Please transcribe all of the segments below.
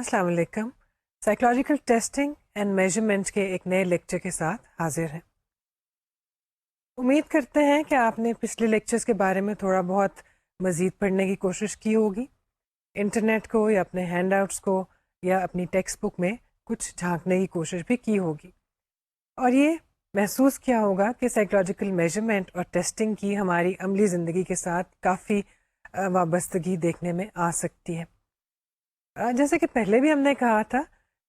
السلام علیکم. Psychological testing and measurement کے ایک نئے لیکچر کے ساتھ حاضر ہیں. امید کرتے ہیں کہ آپ نے پچھلے لیکچرز کے بارے میں تھوڑا بہت مزید پڑھنے کی کوشش کی ہوگی. انٹرنیٹ کو یا اپنے ہینڈ آؤٹس کو یا اپنی ٹیکسٹ بک میں کچھ جھانکنے کی کوشش بھی کی ہوگی اور یہ محسوس کیا ہوگا کہ سائیکولوجیکل میجرمنٹ اور ٹیسٹنگ کی ہماری عملی زندگی کے ساتھ کافی وابستگی دیکھنے میں آ سکتی ہے. جیسے کہ پہلے بھی ہم نے کہا تھا،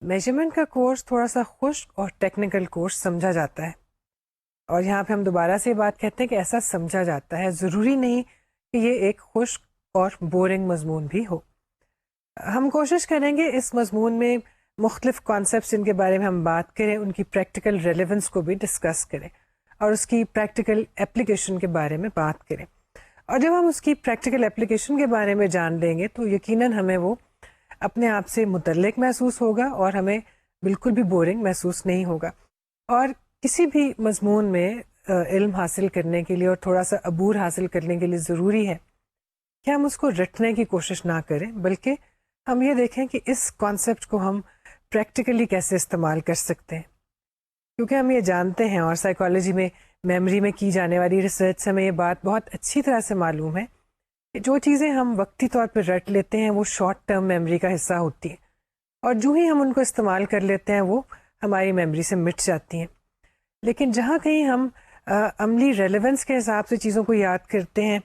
میجرمنٹ کا کورس تھوڑا سا خشک اور ٹیکنیکل کورس سمجھا جاتا ہے، اور یہاں پہ ہم دوبارہ سے بات کہتے ہیں کہ ایسا سمجھا جاتا ہے، ضروری نہیں کہ یہ ایک خشک اور بورنگ مضمون بھی ہو. ہم کوشش کریں گے اس مضمون میں مختلف کانسیپٹس جن کے بارے میں ہم بات کریں ان کی پریکٹیکل ریلیونس کو بھی ڈسکس کریں اور اس کی پریکٹیکل اپلیکیشن کے بارے میں بات کریں. اور جب ہم اس کی پریکٹیکل اپلیکیشن کے بارے میں جان لیں گے تو یقیناً ہمیں وہ اپنے آپ سے متعلق محسوس ہوگا اور ہمیں بالکل بھی بورنگ محسوس نہیں ہوگا. اور کسی بھی مضمون میں علم حاصل کرنے کے لیے اور تھوڑا سا عبور حاصل کرنے کے لیے ضروری ہے کہ ہم اس کو رٹنے کی کوشش نہ کریں، بلکہ ہم یہ دیکھیں کہ اس کانسیپٹ کو ہم پریکٹیکلی کیسے استعمال کر سکتے ہیں. کیونکہ ہم یہ جانتے ہیں اور سائیکالوجی میں میموری میں کی جانے والی ریسرچ سے ہمیں یہ بات بہت اچھی طرح سے معلوم ہے کہ جو چیزیں ہم وقتی طور پہ رٹ لیتے ہیں وہ شارٹ ٹرم میموری کا حصہ ہوتی ہیں، اور جو ہی ہم ان کو استعمال کر لیتے ہیں وہ ہماری میموری سے مٹ جاتی ہیں. لیکن جہاں کہیں ہم عملی ریلیونس کے حساب سے چیزوں کو یاد کرتے ہیں،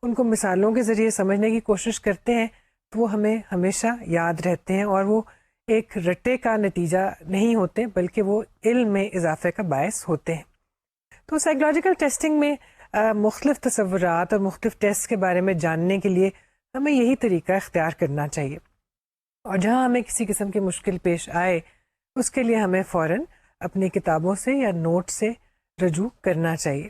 ان کو مثالوں کے ذریعے سمجھنے کی کوشش کرتے ہیں، تو وہ ہمیں ہمیشہ یاد رہتے ہیں اور وہ ایک رٹے کا نتیجہ نہیں ہوتے بلکہ وہ علم میں اضافے کا باعث ہوتے ہیں. تو سائیکولوجیکل ٹیسٹنگ میں مختلف تصورات اور مختلف ٹیسٹ کے بارے میں جاننے کے لیے ہمیں یہی طریقہ اختیار کرنا چاہیے، اور جہاں ہمیں کسی قسم کی مشکل پیش آئے اس کے لیے ہمیں فوراً اپنی کتابوں سے یا نوٹ سے رجوع کرنا چاہیے.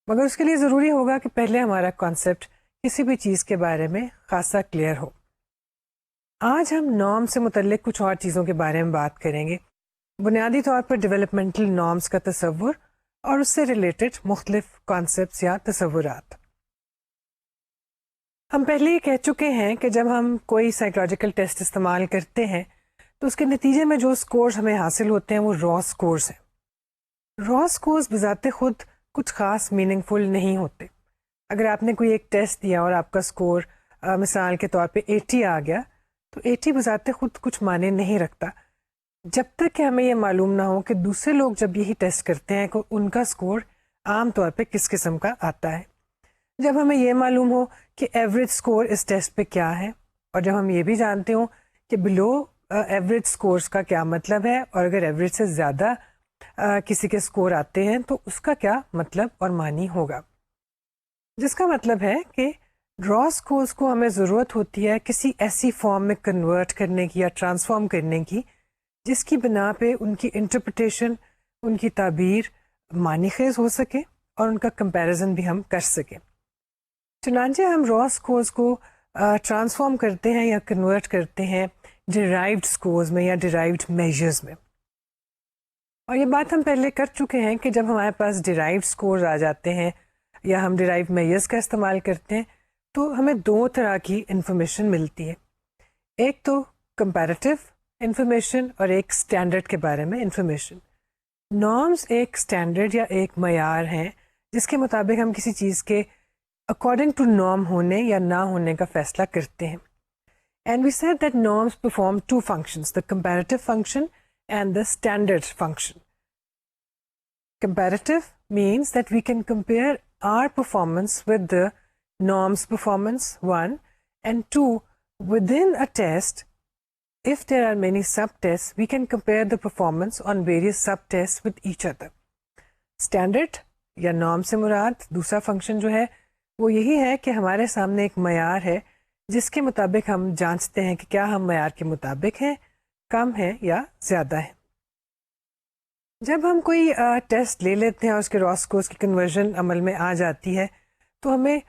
مگر اس کے لیے ضروری ہوگا کہ پہلے ہمارا کانسیپٹ کسی بھی چیز کے بارے میں خاصا کلیئر ہو. آج ہم نارم سے متعلق کچھ اور چیزوں کے بارے میں بات کریں گے، بنیادی طور پر ڈیولپمنٹل نارمز کا تصور اور اس سے ریلیٹڈ مختلف کانسیپٹس یا تصورات. ہم پہلے ہی کہہ چکے ہیں کہ جب ہم کوئی سائیکولوجیکل ٹیسٹ استعمال کرتے ہیں تو اس کے نتیجے میں جو سکورز ہمیں حاصل ہوتے ہیں وہ را سکورز ہیں. را سکورز بذات خود کچھ خاص میننگ فل نہیں ہوتے. اگر آپ نے کوئی ایک ٹیسٹ دیا اور آپ کا سکور مثال کے طور پہ 80 آ گیا تو 80 بذات خود کچھ معنی نہیں رکھتا جب تک کہ ہمیں یہ معلوم نہ ہو کہ دوسرے لوگ جب یہی ٹیسٹ کرتے ہیں کہ ان کا سکور عام طور پہ کس قسم کا آتا ہے. جب ہمیں یہ معلوم ہو کہ ایوریج سکور اس ٹیسٹ پہ کیا ہے، اور جب ہم یہ بھی جانتے ہوں کہ بلو ایوریج سکورز کا کیا مطلب ہے، اور اگر ایوریج سے زیادہ کسی کے سکور آتے ہیں تو اس کا کیا مطلب اور معنی ہوگا. جس کا مطلب ہے کہ را سکورز کو ہمیں ضرورت ہوتی ہے کسی ایسی فارم میں کنورٹ کرنے کی یا ٹرانسفارم کرنے کی جس کی بنا پہ ان کی انٹرپریٹیشن، ان کی تعبیر معنی خیز ہو سکے اور ان کا کمپیریزن بھی ہم کر سکیں. چنانچہ ہم را سکورز کو ٹرانسفارم کرتے ہیں یا کنورٹ کرتے ہیں ڈیرائیوڈ سکورز میں یا ڈیرائیوڈ میجرز میں. اور یہ بات ہم پہلے کر چکے ہیں کہ جب ہمارے پاس ڈیرائیوڈ سکورز آ جاتے ہیں یا ہم ڈیرائیوڈ میجرز کا استعمال کرتے ہیں تو ہمیں دو طرح کی انفارمیشن ملتی ہے. ایک تو کمپیریٹیو انفارمیشن اور ایک اسٹینڈرڈ کے بارے میں انفارمیشن. نارمز ایک اسٹینڈرڈ یا ایک معیار ہیں جس کے مطابق ہم کسی چیز کے اکارڈنگ ٹو نارم ہونے یا نہ ہونے کا فیصلہ کرتے ہیں. And we said that norms perform two functions, the comparative function and the standard function. Comparative means that we can compare our performance with the norm's performance, one, and two, within a test, if there are many subtests, we can compare the performance on various subtests with each other. Standard یا norm سے مراد دوسرا function جو ہے وہ یہی ہے کہ ہمارے سامنے ایک معیار ہے جس کے مطابق ہم جانچتے ہیں کہ کیا ہم معیار کے مطابق ہیں، کم ہیں یا زیادہ ہیں. جب ہم کوئی ٹیسٹ لے لیتے ہیں اور اس کے را سکورز کی کنورژن عمل میں آ جاتی ہے تو ہمیں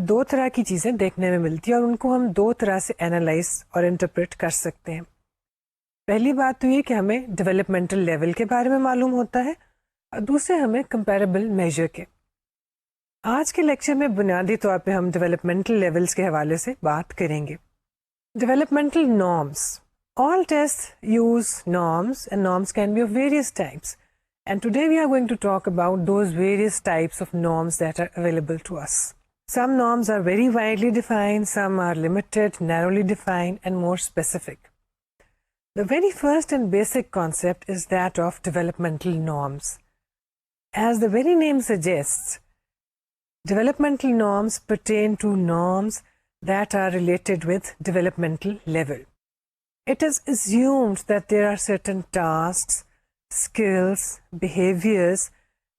دو طرح کی چیزیں دیکھنے میں ملتی ہیں اور ان کو ہم دو طرح سے اینالائز اور انٹرپریٹ کر سکتے ہیں. پہلی بات تو یہ کہ ہمیں ڈیولپمنٹل لیول کے بارے میں معلوم ہوتا ہے، اور دوسرے ہمیں کمپیریبل میجر کے. آج کے لیکچر میں بنیادی طور پہ ہم ڈیولپمنٹل لیولز کے حوالے سے بات کریں گے. Developmental norms All tests use norms, and norms can be of various types. And today we are going to talk about those various types of norms that are available to us. Some norms are very widely defined, some are limited, narrowly defined, and more specific. The very first and basic concept is that of developmental norms. As the very name suggests, developmental norms pertain to norms that are related with developmental level. It is assumed that there are certain tasks, skills, behaviors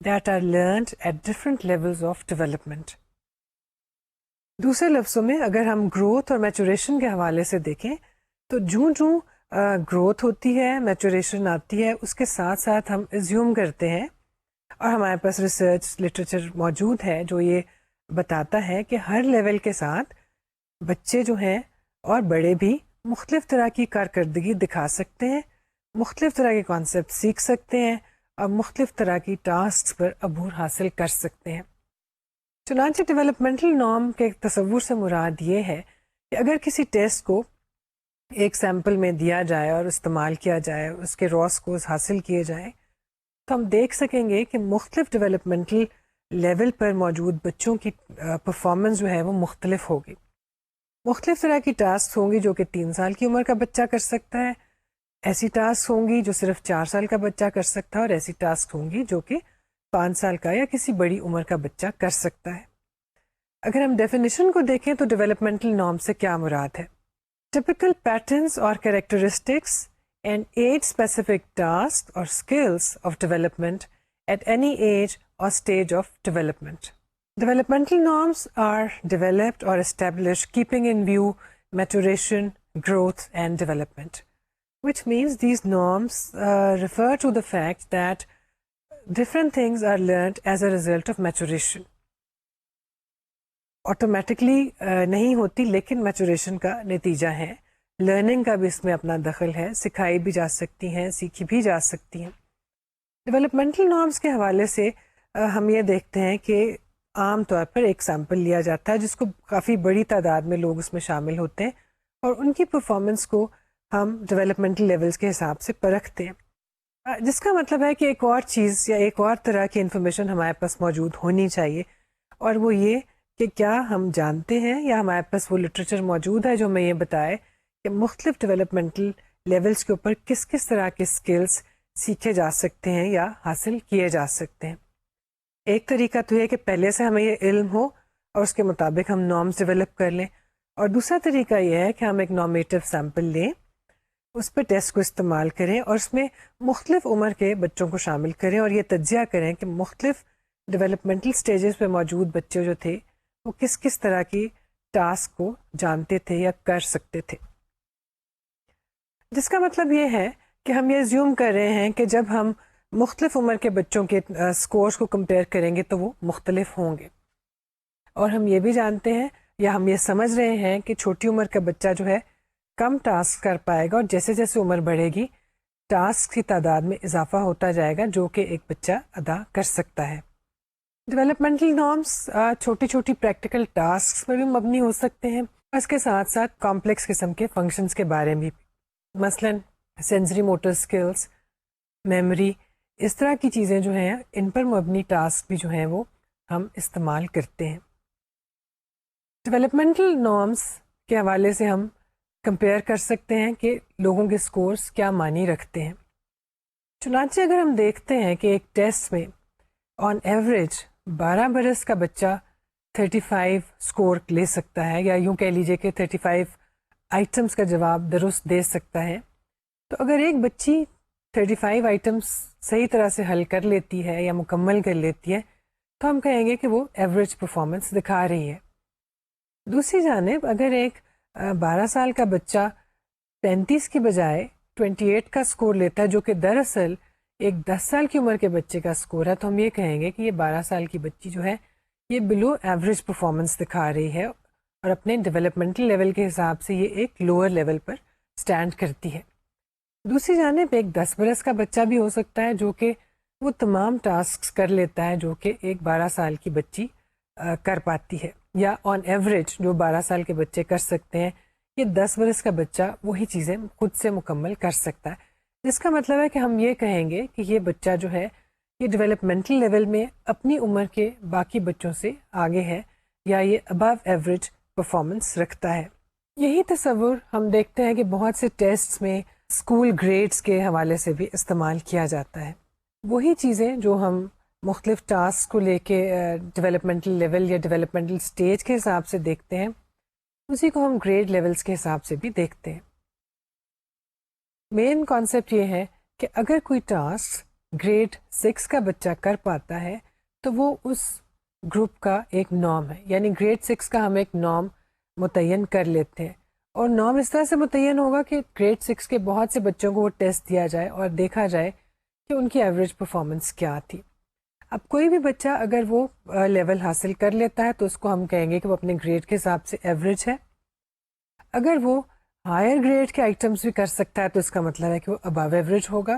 that are learned at different levels of development. دوسرے لفظوں میں اگر ہم growth اور maturation کے حوالے سے دیکھیں تو جوں گروتھ ہوتی ہے، میچوریشن آتی ہے، اس کے ساتھ ساتھ ہم ایزیوم کرتے ہیں، اور ہمارے پاس ریسرچ لٹریچر موجود ہے جو یہ بتاتا ہے کہ ہر لیول کے ساتھ بچے جو ہیں اور بڑے بھی مختلف طرح کی کارکردگی دکھا سکتے ہیں، مختلف طرح کے کانسیپٹ سیکھ سکتے ہیں اور مختلف طرح کی ٹاسک پر عبور حاصل کر سکتے ہیں۔ چنانچہ ڈیولپمنٹل نارم کے تصور سے مراد یہ ہے کہ اگر کسی ٹیسٹ کو ایک سیمپل میں دیا جائے اور استعمال کیا جائے، اس کے را سکورز حاصل کیے جائیں، تو ہم دیکھ سکیں گے کہ مختلف ڈیولپمنٹل لیول پر موجود بچوں کی پرفارمنس جو ہے وہ مختلف ہوگی۔ مختلف طرح کی ٹاسک ہوں گی جو کہ 3 سال کی عمر کا بچہ کر سکتا ہے، ایسی ٹاسک ہوں گی جو صرف 4 سال کا بچہ کر سکتا ہے، اور ایسی ٹاسک ہوں گی جو کہ 5 سال کا یا کسی بڑی عمر کا بچہ کر سکتا ہے۔ اگر ہم ڈیفینیشن کو دیکھیں تو ڈیولپمنٹل نارم سے کیا مراد ہے؟ ٹپیکل پیٹرنس اور characteristics and age specific task اور skills of development at any age or stage of development. Developmental norms are developed or established keeping in view maturation, growth, and development, which means these norms refer to the fact that different things are learned as a result of maturation. Automatically نہیں ہوتی، لیکن maturation کا نتیجہ ہے، learning کا بھی اس میں اپنا دخل ہے، سکھائی بھی جا سکتی ہیں، سیکھی بھی جا سکتی ہیں۔ Developmental norms کے حوالے سے ہم یہ دیکھتے ہیں کہ عام طور پر ایک سیمپل لیا جاتا ہے جس کو کافی بڑی تعداد میں لوگ اس میں شامل ہوتے ہیں، اور ان کی پرفارمنس کو ہم ڈیولپمنٹل لیولز کے حساب سے پرکھتے ہیں، جس کا مطلب ہے کہ ایک اور چیز یا ایک اور طرح کی انفارمیشن ہمارے پاس موجود ہونی چاہیے، اور وہ یہ کہ کیا ہم جانتے ہیں یا ہمارے پاس وہ لٹریچر موجود ہے جو ہمیں یہ بتائے کہ مختلف ڈیولپمنٹل لیولز کے اوپر کس کس طرح کے اسکلس سیکھے جا سکتے ہیں یا حاصل کیے جا سکتے ہیں۔ ایک طریقہ تو یہ کہ پہلے سے ہمیں یہ علم ہو اور اس کے مطابق ہم نارمز ڈیولپ کر لیں، اور دوسرا طریقہ یہ ہے کہ ہم ایک نارمیٹیو سیمپل لیں، اس پہ ٹیسٹ کو استعمال کریں اور اس میں مختلف عمر کے بچوں کو شامل کریں اور یہ تجزیہ کریں کہ مختلف ڈیولپمنٹل سٹیجز پہ موجود بچے جو تھے وہ کس کس طرح کی ٹاسک کو جانتے تھے یا کر سکتے تھے، جس کا مطلب یہ ہے کہ ہم یہ زیوم کر رہے ہیں کہ جب ہم مختلف عمر کے بچوں کے سکورز کو کمپیئر کریں گے تو وہ مختلف ہوں گے، اور ہم یہ بھی جانتے ہیں یا ہم یہ سمجھ رہے ہیں کہ چھوٹی عمر کا بچہ جو ہے کم ٹاسک کر پائے گا، اور جیسے جیسے عمر بڑھے گی ٹاسک کی تعداد میں اضافہ ہوتا جائے گا جو کہ ایک بچہ ادا کر سکتا ہے۔ ڈیولپمنٹل نارمس چھوٹی چھوٹی پریکٹیکل ٹاسک پر بھی مبنی ہو سکتے ہیں، اس کے ساتھ ساتھ کمپلیکس قسم کے فنکشنز کے بارے میں بھی، مثلاً سینسری موٹر اسکلس، میموری، اس طرح کی چیزیں جو ہیں ان پر مبنی ٹاسک بھی جو ہیں وہ ہم استعمال کرتے ہیں۔ ڈیولپمنٹل نارمس کے حوالے سے ہم کمپیئر کر سکتے ہیں کہ لوگوں کے سکورز کیا معنی رکھتے ہیں۔ چنانچہ اگر ہم دیکھتے ہیں کہ ایک ٹیسٹ میں آن ایوریج 12 برس کا بچہ 35 سکور لے سکتا ہے، یا یوں کہہ لیجیے کہ 35 آئٹمس کا جواب درست دے سکتا ہے، تو اگر ایک بچی 35 آئٹمس صحیح طرح سے حل کر لیتی ہے یا مکمل کر لیتی ہے تو ہم کہیں گے کہ وہ ایوریج پرفارمنس دکھا رہی ہے۔ دوسری جانب اگر ایک 12 سال کا بچہ 35 کی بجائے 28 کا سکور لیتا ہے جو کہ دراصل ایک 10 سال کی عمر کے بچے کا سکور ہے، تو ہم یہ کہیں گے کہ یہ 12 سال کی بچی جو ہے یہ بلو ایوریج پرفارمنس دکھا رہی ہے، اور اپنے ڈیولپمنٹل لیول کے حساب سے یہ ایک لوور لیول پر سٹینڈ کرتی ہے۔ دوسری جانب ایک 10 برس کا بچہ بھی ہو سکتا ہے جو کہ وہ تمام ٹاسک کر لیتا ہے جو کہ ایک 12 سال کی بچی کر پاتی ہے، یا آن ایوریج جو 12 سال کے بچے کر سکتے ہیں یہ 10 برس کا بچہ وہی چیزیں خود سے مکمل کر سکتا ہے، جس کا مطلب ہے کہ ہم یہ کہیں گے کہ یہ بچہ جو ہے یہ ڈیولپمنٹل لیول میں اپنی عمر کے باقی بچوں سے آگے ہے یا یہ ابو ایوریج پرفارمنس رکھتا ہے۔ یہی تصور ہم دیکھتے ہیں کہ بہت سے ٹیسٹس میں اسکول گریڈز کے حوالے سے بھی استعمال کیا جاتا ہے۔ وہی چیزیں جو ہم مختلف ٹاسک کو لے کے ڈیولپمنٹل لیول یا ڈیولپمنٹل اسٹیج کے حساب سے دیکھتے ہیں، اسی کو ہم گریڈ لیولز کے حساب سے بھی دیکھتے ہیں۔ مین کانسیپٹ یہ ہے کہ اگر کوئی ٹاسک گریڈ 6 کا بچہ کر پاتا ہے تو وہ اس گروپ کا ایک نارم ہے، یعنی گریڈ 6 کا ہم ایک نارم متعین کر لیتے ہیں، اور نارم اس طرح سے متعین ہوگا کہ گریڈ 6 کے بہت سے بچوں کو وہ ٹیسٹ دیا جائے اور دیکھا جائے کہ ان کی ایوریج پرفارمنس کیا تھی۔ اب کوئی بھی بچہ اگر وہ لیول حاصل کر لیتا ہے تو اس کو ہم کہیں گے کہ وہ اپنے گریڈ کے حساب سے ایوریج ہے۔ اگر وہ ہائر گریڈ کے آئٹمس بھی کر سکتا ہے تو اس کا مطلب ہے کہ وہ ابو ایوریج ہوگا،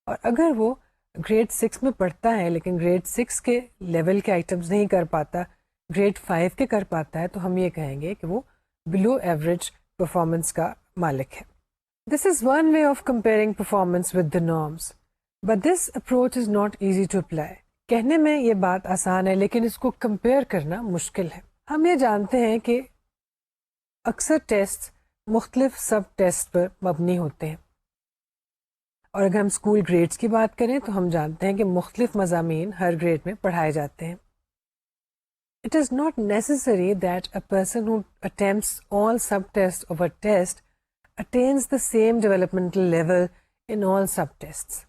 اور اگر وہ گریڈ 6 میں پڑھتا ہے لیکن گریڈ 6 کے لیول کے آئٹمس نہیں کر پاتا، گریڈ 5 کے کر پاتا ہے، تو ہم یہ کہیں گے کہ وہ بلو ایوریج پرفارمنس کا مالک ہے۔ This is one way of comparing performance with the norms, but this approach is not easy to apply. کہنے میں یہ بات آسان ہے لیکن اس کو کمپیئر کرنا مشکل ہے۔ ہم یہ جانتے ہیں کہ اکثر ٹیسٹ مختلف سب ٹیسٹ پر مبنی ہوتے ہیں، اور اگر ہم اسکول گریڈس کی بات کریں تو ہم جانتے ہیں کہ مختلف مضامین ہر گریڈ میں پڑھائے جاتے ہیں۔ It is not necessary that a person who attempts all subtests of a test attains the same developmental level in all subtests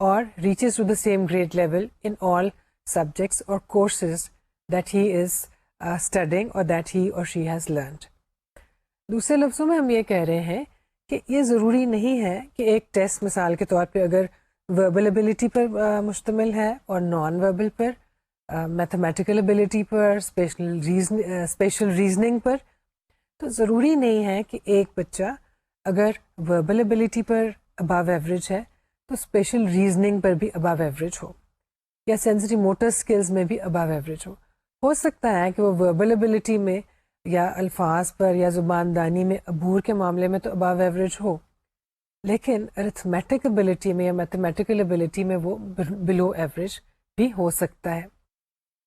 or reaches to the same grade level in all subjects or courses that he is studying or that he or she has learned. دوسرے لفظوں میں ہم یہ کہہ رہے ہیں کہ یہ ضروری نہیں ہے کہ ایک ٹیسٹ مثال کے طور پہ اگر وربل ایبلٹی پر مشتمل ہے اور نان وربل پر، میتھمیٹیکل ایبلٹی پر، اسپیشل ریزننگ پر، تو ضروری نہیں ہے کہ ایک بچہ اگر وربل ایبلٹی پر ابو ایوریج ہے تو اسپیشل ریزننگ پر بھی ابو ایوریج ہو، یا سینسری موٹر اسکلز میں بھی ابو ایوریج ہو سکتا ہے کہ وہ وربل ایبلٹی میں یا الفاظ پر یا زبان دانی میں عبور کے معاملے میں تو ابو ایوریج ہو، لیکن ارتھمیٹک ایبلٹی میں یا میتھمیٹیکل ایبلٹی میں وہ بلو ایوریج بھی ہو سکتا ہے۔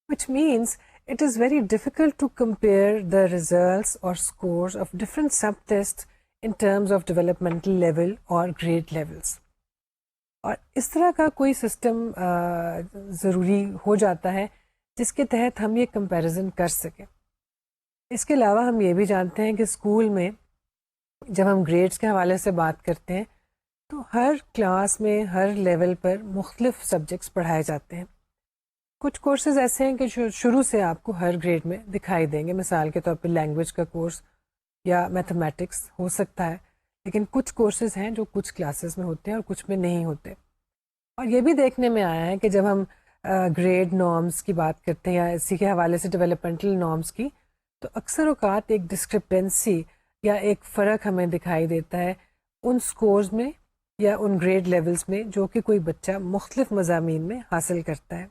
which means it is very difficult to compare the results or scores of different subtests in terms of developmental level or grade levels. اور اس طرح کا کوئی سسٹم ضروری ہو جاتا ہے جس کے تحت ہم یہ کمپیریزن کر سکیں۔ اس کے علاوہ ہم یہ بھی جانتے ہیں کہ اسکول میں جب ہم گریڈس کے حوالے سے بات کرتے ہیں تو ہر کلاس میں ہر لیول پر مختلف سبجیکٹس پڑھائے جاتے ہیں۔ کچھ کورسز ایسے ہیں کہ شروع سے آپ کو ہر گریڈ میں دکھائی دیں گے، مثال کے طور پہ لینگویج کا کورس یا میتھمیٹکس ہو سکتا ہے، لیکن کچھ کورسز ہیں جو کچھ کلاسز میں ہوتے ہیں اور کچھ میں نہیں ہوتے۔ اور یہ بھی دیکھنے میں آیا ہے کہ جب ہم گریڈ نارمس کی بات کرتے ہیں یا اسی کے حوالے سے ڈیولپمنٹل نارمس کی، تو اکثر اوقات ایک ڈسکرپنسی یا ایک فرق ہمیں دکھائی دیتا ہے ان سکورز میں یا ان گریڈ لیولز میں جو کہ کوئی بچہ مختلف مضامین میں حاصل کرتا ہے،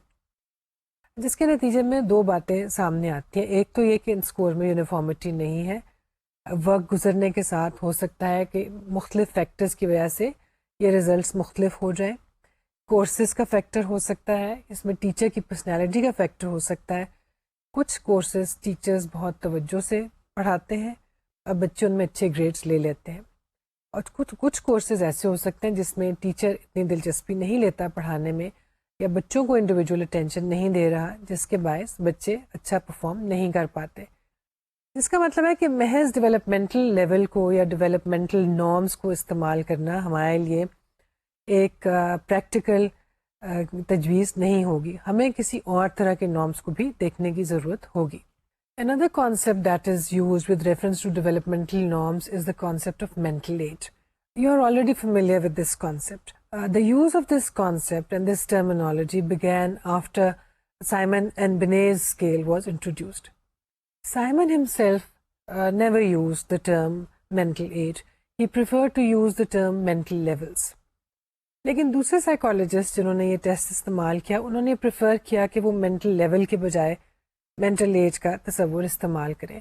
جس کے نتیجے میں دو باتیں سامنے آتی ہیں۔ ایک تو یہ کہ ان سکور میں یونیفارمٹی نہیں ہے، وقت گزرنے کے ساتھ ہو سکتا ہے کہ مختلف فیکٹرز کی وجہ سے یہ ریزلٹس مختلف ہو جائیں۔ کورسز کا فیکٹر ہو سکتا ہے، اس میں ٹیچر کی پرسنالٹی کا فیکٹر ہو سکتا ہے۔ کچھ کورسز ٹیچرز بہت توجہ سے پڑھاتے ہیں اور بچے ان میں اچھے گریڈز لے لیتے ہیں، اور کچھ کورسز ایسے ہو سکتے ہیں جس میں ٹیچر اتنی دلچسپی نہیں لیتا پڑھانے میں یا بچوں کو انڈیویجول اٹینشن نہیں دے رہا، جس کے باعث بچے اچھا پرفارم نہیں کر پاتے۔ جس کا مطلب ہے کہ محض ڈیولپمنٹل لیول کو یا ڈیولپمنٹل نارمس کو استعمال کرنا ہمارے لیے ایک پریکٹیکل تجویز نہیں ہوگی، ہمیں کسی اور طرح کے نارمس کو بھی دیکھنے کی ضرورت ہوگی۔ Another concept that is used with reference to developmental norms is the concept of mental age. You are already familiar with this concept. The use of this concept and this terminology began after Simon and Binet's scale was introduced. Simon himself never used the term mental age. He preferred to use the term mental levels. لیکن دوسرے psychologist جنہوں نے یہ test استعمال کیا، انہوں نے prefer کیا کہ وہ مینٹل لیول کے بجائے مینٹل ایج کا تصور استعمال کریں،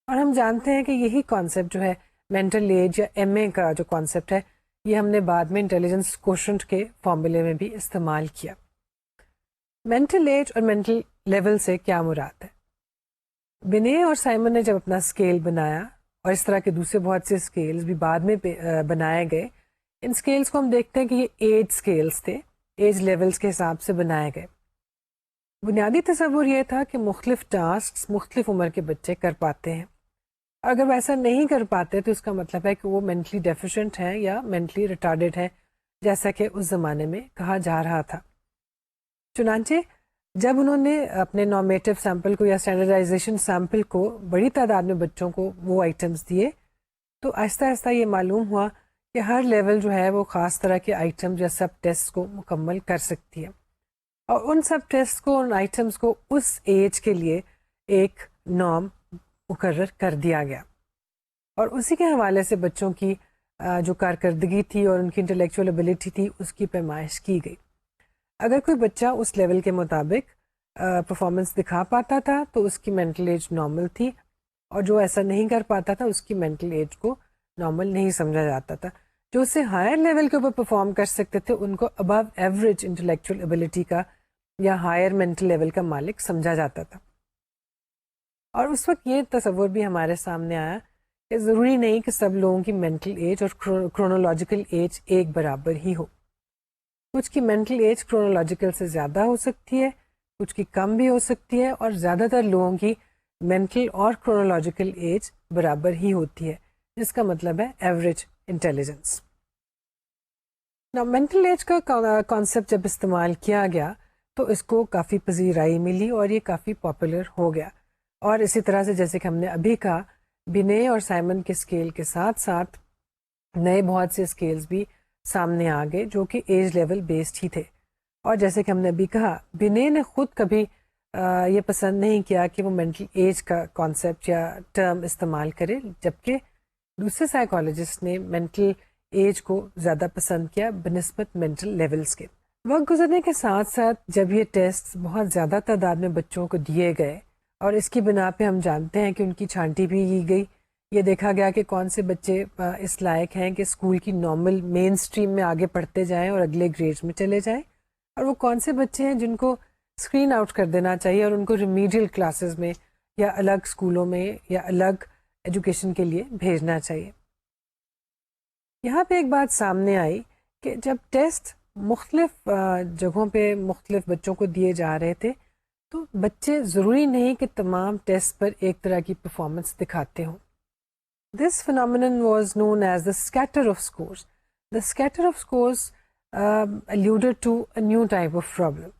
اور ہم جانتے ہیں کہ یہی کانسیپٹ جو ہے مینٹل ایج یا ایم اے کا جو کانسیپٹ ہے یہ ہم نے بعد میں انٹیلیجنس کوشنٹ کے فارمولے میں بھی استعمال کیا. مینٹل ایج اور مینٹل لیول سے کیا مراد ہے؟ بنے اور سائمن نے جب اپنا اسکیل بنایا اور اس طرح کے دوسرے بہت سے اسکیلز بھی بعد میں بنائے گئے, ان اسکیلز کو ہم دیکھتے ہیں کہ یہ ایج اسکیلز تھے, ایج لیولز کے حساب سے بنائے گئے. بنیادی تصور یہ تھا کہ مختلف ٹاسک مختلف عمر کے بچے کر پاتے ہیں. اگر وہ ایسا نہیں کر پاتے تو اس کا مطلب ہے کہ وہ مینٹلی ڈیفیشینٹ ہیں یا مینٹلی ریٹارڈیڈ ہیں, جیسا کہ اس زمانے میں کہا جا رہا تھا. چنانچہ جب انہوں نے اپنے نارمیٹو سیمپل کو یا اسٹینڈرڈائزیشن سیمپل کو بڑی تعداد میں بچوں کو وہ آئٹمس دیے تو آہستہ آہستہ یہ معلوم ہوا کہ ہر لیول جو ہے وہ خاص طرح کے آئٹم یا سب ٹیسٹ کو مکمل کر سکتی ہے, اور ان سب ٹیسٹ کو ان آئٹمس کو اس ایج کے لیے ایک نارم مقرر کر دیا گیا, اور اسی کے حوالے سے بچوں کی جو کارکردگی تھی اور ان کی انٹلیکچوئل ایبلٹی تھی اس کی پیمائش کی گئی. اگر کوئی بچہ اس لیول کے مطابق پرفارمنس دکھا پاتا تھا تو اس کی مینٹل ایج نارمل تھی, اور جو ایسا نہیں کر پاتا تھا اس کی مینٹل ایج کو نارمل نہیں سمجھا جاتا تھا. جو اس سے ہائر لیول کے اوپر پرفارم کر سکتے تھے ان کو ابو ایوریج انٹلیکچوئل ایبلٹی کا یا ہائر مینٹل لیول کا مالک سمجھا جاتا تھا. اور اس وقت یہ تصور بھی ہمارے سامنے آیا کہ ضروری نہیں کہ سب لوگوں کی مینٹل ایج اور کرونولوجیکل ایج ایک برابر ہی ہو. کچھ کی مینٹل ایج کرونولوجیکل سے زیادہ ہو سکتی ہے, کچھ کی کم بھی ہو سکتی ہے, اور زیادہ تر لوگوں کی مینٹل اور کرونولوجیکل ایج برابر ہی ہوتی ہے, جس کا مطلب ہے ایوریج انٹیلیجنس. مینٹل ایج کا کانسیپٹ جب استعمال کیا گیا تو اس کو کافی پذیرائی ملی اور یہ کافی پاپولر ہو گیا. اور اسی طرح سے جیسے کہ ہم نے ابھی کہا, بنے اور سائمن کے اسکیل کے ساتھ ساتھ نئے بہت سے اسکیلز بھی سامنے آ گئے جو کہ ایج لیول بیسڈ ہی تھے. اور جیسے کہ ہم نے ابھی کہا, بنے نے خود کبھی یہ پسند نہیں کیا کہ وہ مینٹل ایج کا کانسیپٹ یا ٹرم استعمال کرے, جبکہ دوسرے سائیکالوجسٹ نے مینٹل ایج کو زیادہ پسند کیا بنسبت مینٹل لیولز کے. وقت گزرنے کے ساتھ ساتھ جب یہ ٹیسٹ بہت زیادہ تعداد میں بچوں کو دیے گئے اور اس کی بنا پہ ہم جانتے ہیں کہ ان کی چھانٹی بھی کی گئی, یہ دیکھا گیا کہ کون سے بچے اس لائق ہیں کہ اسکول کی نارمل مین اسٹریم میں آگے پڑھتے جائیں اور اگلے گریڈ میں چلے جائیں, اور وہ کون سے بچے ہیں جن کو اسکرین آؤٹ کر دینا چاہیے اور ان کو ریمیڈیل کلاسز میں یا الگ اسکولوں میں یا الگ ایجوکیشن کے لیے بھیجنا چاہیے. یہاں پہ ایک بات سامنے آئی کہ جب ٹیسٹ مختلف جگہوں پہ مختلف بچوں کو دیے جا رہے تھے تو بچے ضروری نہیں کہ تمام ٹیسٹ پر ایک طرح کی پرفارمنس دکھاتے ہوں. This phenomenon was known as the scatter of scores. The scatter of scores alluded to a new type of problem.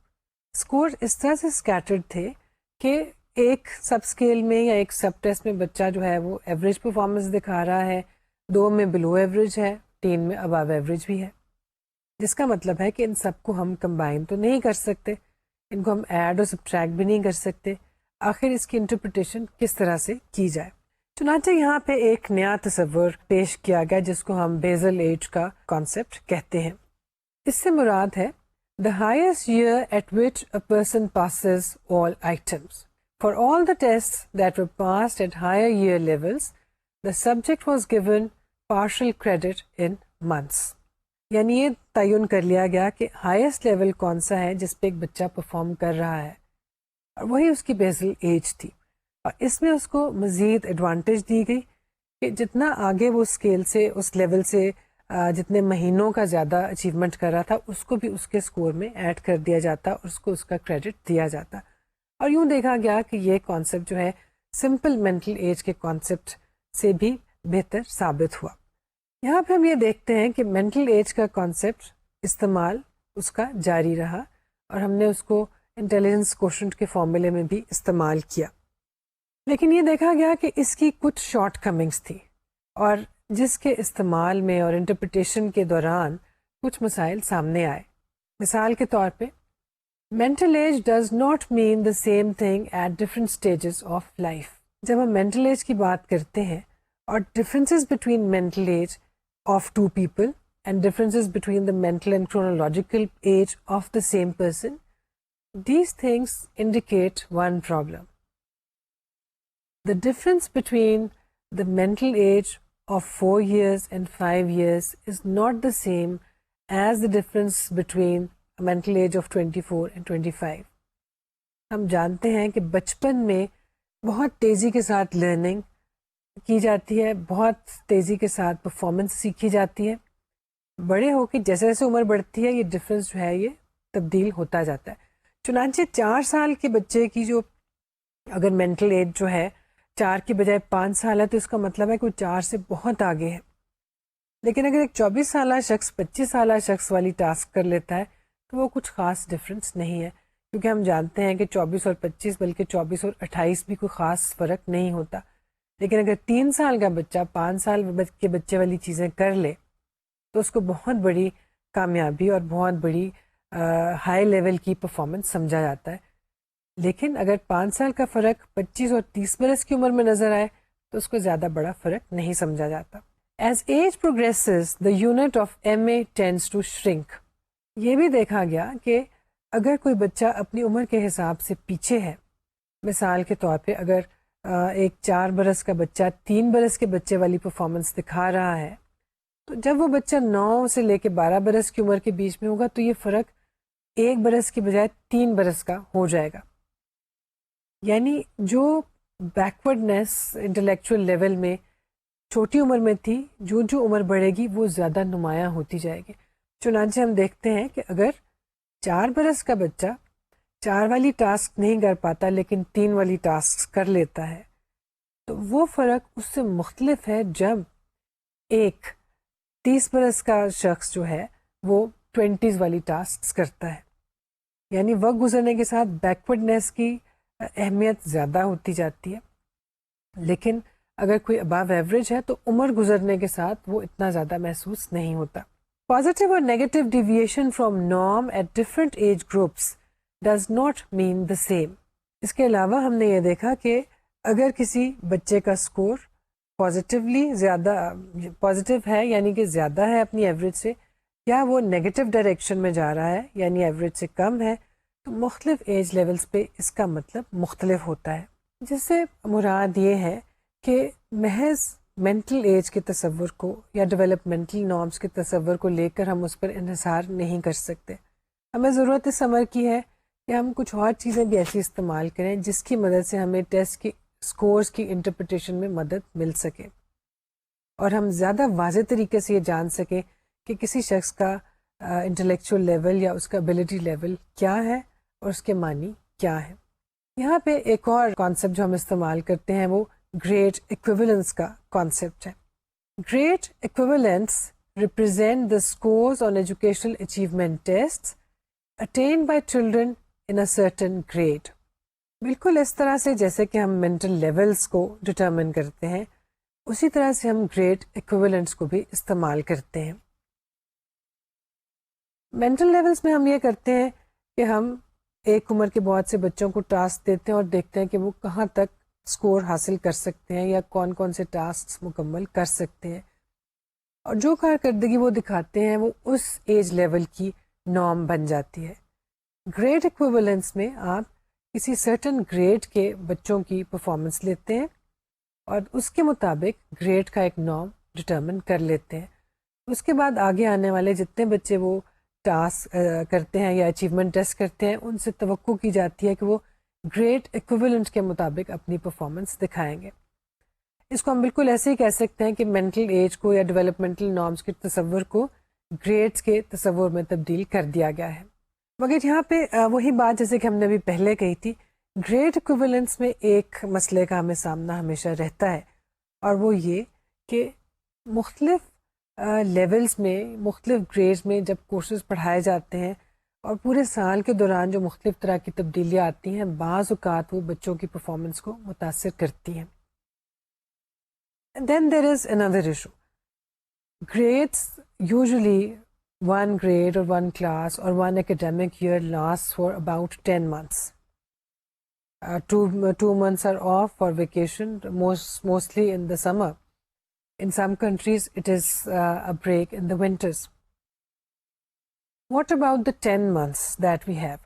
Scores اس طرح سے scattered تھے کہ ایک سب اسکیل میں یا ایک سب ٹیسٹ میں بچہ جو ہے وہ ایوریج پرفارمنس دکھا رہا ہے, 2 میں بلو ایوریج ہے, 3 میں ابو ایوریج بھی ہے, جس کا مطلب ہے کہ ان سب کو ہم کمبائن تو نہیں کر سکتے, ان کو ہم ایڈ اور سبٹریکٹ بھی نہیں کر سکتے. آخر اس کی انٹرپریٹیشن کس طرح سے کی جائے؟ چنانچہ یہاں پہ ایک نیا تصور پیش کیا گیا جس کو ہم بیزل ایج کا کانسیپٹ کہتے ہیں. اس سے مراد ہے the highest year at which a person passes all items. For all the tests that were passed at higher year levels, the subject was given partial credit in months. یعنی یہ تعین کر لیا گیا کہ ہائیسٹ لیول کون سا ہے جس پہ ایک بچہ پرفارم کر رہا ہے, اور وہی اس کی بیزل ایج تھی. اور اس میں اس کو مزید ایڈوانٹیج دی گئی کہ جتنا آگے وہ اسکیل سے اس لیول سے جتنے مہینوں کا زیادہ اچیومنٹ کر رہا تھا اس کو بھی اس کے اسکور میں ایڈ کر دیا جاتا اور اس کو اس کا کریڈٹ دیا جاتا. اور یوں دیکھا گیا کہ یہ کانسیپٹ جو ہے سمپل مینٹل ایج کے کانسیپٹ سے بھی بہتر ثابت ہوا. یہاں پہ ہم یہ دیکھتے ہیں کہ مینٹل ایج کا کانسیپٹ استعمال اس کا جاری رہا اور ہم نے اس کو انٹیلیجنس کوشنٹ کے فارمولے میں بھی استعمال کیا. لیکن یہ دیکھا گیا کہ اس کی کچھ شارٹ کمنگس تھی اور جس کے استعمال میں اور انٹرپریٹیشن کے دوران کچھ مسائل سامنے آئے. مثال کے طور پہ mental age does not mean the same thing at different stages of life. جب ہم مینٹل ایج کی بات کرتے ہیں اور differences between mental age of 2 people and differences between the mental and chronological age of the same person, these things indicate one problem. the difference between the mental age of 4 years and 5 years is not the same as the difference between a mental age of 24 and 25. ہم جانتے ہیں کہ بچپن میں بہت تیزی کے ساتھ لرننگ کی جاتی ہے, بہت تیزی کے ساتھ پرفارمنس سیکھی جاتی ہے. بڑے ہو کے جیسے جیسے عمر بڑھتی ہے یہ ڈفرینس جو ہے یہ تبدیل ہوتا جاتا ہے. چنانچہ 4 سال کے بچے کی جو اگر مینٹل ایج جو ہے 4 کی بجائے 5 سال ہے تو اس کا مطلب ہے کہ وہ 4 سے بہت آگے ہے. لیکن اگر ایک 24 سالہ شخص 25 سالہ شخص والی ٹاسک کر لیتا ہے تو وہ کچھ خاص ڈفرینس نہیں ہے, کیونکہ ہم جانتے ہیں کہ 24 اور 25 بلکہ 24 اور 28 بھی کوئی خاص فرق نہیں ہوتا. لیکن اگر 3 سال کا بچہ 5 سال کے بچے والی چیزیں کر لے تو اس کو بہت بڑی کامیابی اور بہت بڑی ہائی لیول کی پرفارمنس سمجھا جاتا ہے. لیکن اگر 5 سال کا فرق 25 اور 30 برس کی عمر میں نظر آئے تو اس کو زیادہ بڑا فرق نہیں سمجھا جاتا. As age progresses the unit of M A tends to shrink. یہ بھی دیکھا گیا کہ اگر کوئی بچہ اپنی عمر کے حساب سے پیچھے ہے, مثال کے طور پہ اگر ایک 4 برس کا بچہ 3 برس کے بچے والی پرفارمنس دکھا رہا ہے تو جب وہ بچہ 9 سے لے کے 12 برس کی عمر کے بیچ میں ہوگا تو یہ فرق 1 برس کی بجائے 3 برس کا ہو جائے گا. یعنی جو بیکورڈنیس انٹلیکچوئل لیول میں چھوٹی عمر میں تھی, جو عمر بڑھے گی وہ زیادہ نمایاں ہوتی جائے گی. چنانچہ ہم دیکھتے ہیں کہ اگر 4 برس کا بچہ 4 والی ٹاسک نہیں کر پاتا لیکن 3 والی ٹاسک کر لیتا ہے تو وہ فرق اس سے مختلف ہے جب ایک 30 برس کا شخص جو ہے وہ 20 والی ٹاسک کرتا ہے. یعنی وقت گزرنے کے ساتھ بیکورڈنیس کی اہمیت زیادہ ہوتی جاتی ہے, لیکن اگر کوئی ابو ایوریج ہے تو عمر گزرنے کے ساتھ وہ اتنا زیادہ محسوس نہیں ہوتا. پازیٹیو اور negative deviation from norm at different age groups does not mean the same. اس کے علاوہ ہم نے یہ دیکھا کہ اگر کسی بچے کا اسکور پازیٹیولی زیادہ پازیٹیو ہے یعنی کہ زیادہ ہے اپنی ایوریج سے, یا وہ نیگیٹو ڈائریکشن میں جا رہا ہے یعنی ایوریج سے کم ہے, تو مختلف ایج لیولز پہ اس کا مطلب مختلف ہوتا ہے. جس سے مراد یہ ہے کہ محض مینٹل ایج کے تصور کو یا ڈیولپمنٹل نارمس کے تصور کو لے کر ہم اس پر انحصار نہیں کر سکتے. ہمیں ضرورت اس عمر کی ہے کہ ہم کچھ اور چیزیں بھی ایسی استعمال کریں جس کی مدد سے ہمیں ٹیسٹ کی اسکورز کی انٹرپریٹیشن میں مدد مل سکے اور ہم زیادہ واضح طریقے سے یہ جان سکیں کہ کسی شخص کا انٹلیکچوئل لیول یا اس کا ابیلٹی لیول کیا ہے اور اس کے معنی کیا ہے. یہاں پہ ایک اور کانسیپٹ جو ہم استعمال کرتے ہیں وہ گریڈ ایکویولنس کا کانسیپٹ ہے. Grade equivalence represent the scores on educational achievement tests attained by children in a certain grade. بالکل اس طرح سے جیسے کہ ہم مینٹل لیولز کو ڈٹرمن کرتے ہیں اسی طرح سے ہم گریڈ ایکویولنٹس کو بھی استعمال کرتے ہیں. مینٹل لیولز میں ہم یہ کرتے ہیں کہ ہم ایک عمر کے بہت سے بچوں کو ٹاسک دیتے ہیں اور دیکھتے ہیں کہ وہ کہاں تک اسکور حاصل کر سکتے ہیں یا کون کون سے ٹاسک مکمل کر سکتے ہیں, اور جو کارکردگی وہ دکھاتے ہیں وہ اس ایج لیول کی نارم بن جاتی ہے. گریڈ ایکویولنس میں آپ کسی سرٹن گریڈ کے بچوں کی پرفارمنس لیتے ہیں اور اس کے مطابق گریڈ کا ایک نارم ڈٹرمن کر لیتے ہیں. اس کے بعد آگے آنے والے جتنے بچے وہ ٹاسک کرتے ہیں یا اچیومنٹ ٹیسٹ کرتے ہیں ان سے توقع کی جاتی ہے کہ وہ گریڈ ایکویولنٹ کے مطابق اپنی پرفارمنس دکھائیں گے. اس کو ہم بالکل ایسے ہی کہہ سکتے ہیں کہ مینٹل ایج کو یا ڈیولپمنٹل نارمس کے تصور کو گریڈز کے تصور میں تبدیل کر دیا گیا ہے. مگر یہاں پہ وہی بات جیسے کہ ہم نے ابھی پہلے کہی تھی, گریڈ ایکویولنس میں ایک مسئلے کا ہمیں سامنا ہمیشہ رہتا ہے اور وہ یہ کہ مختلف لیولز میں مختلف گریڈز میں جب کورسز پڑھائے جاتے ہیں اور پورے سال کے دوران جو مختلف طرح کی تبدیلیاں آتی ہیں بعض اوقات وہ بچوں کی پرفارمنس کو متاثر کرتی ہیں. Then there is another issue. Grades usually one grade or one class or one academic year lasts for about 10 months. 2 months are off for vacation, mostly in the summer. In some countries, it is a break in the winters. What about the 10 months that we have?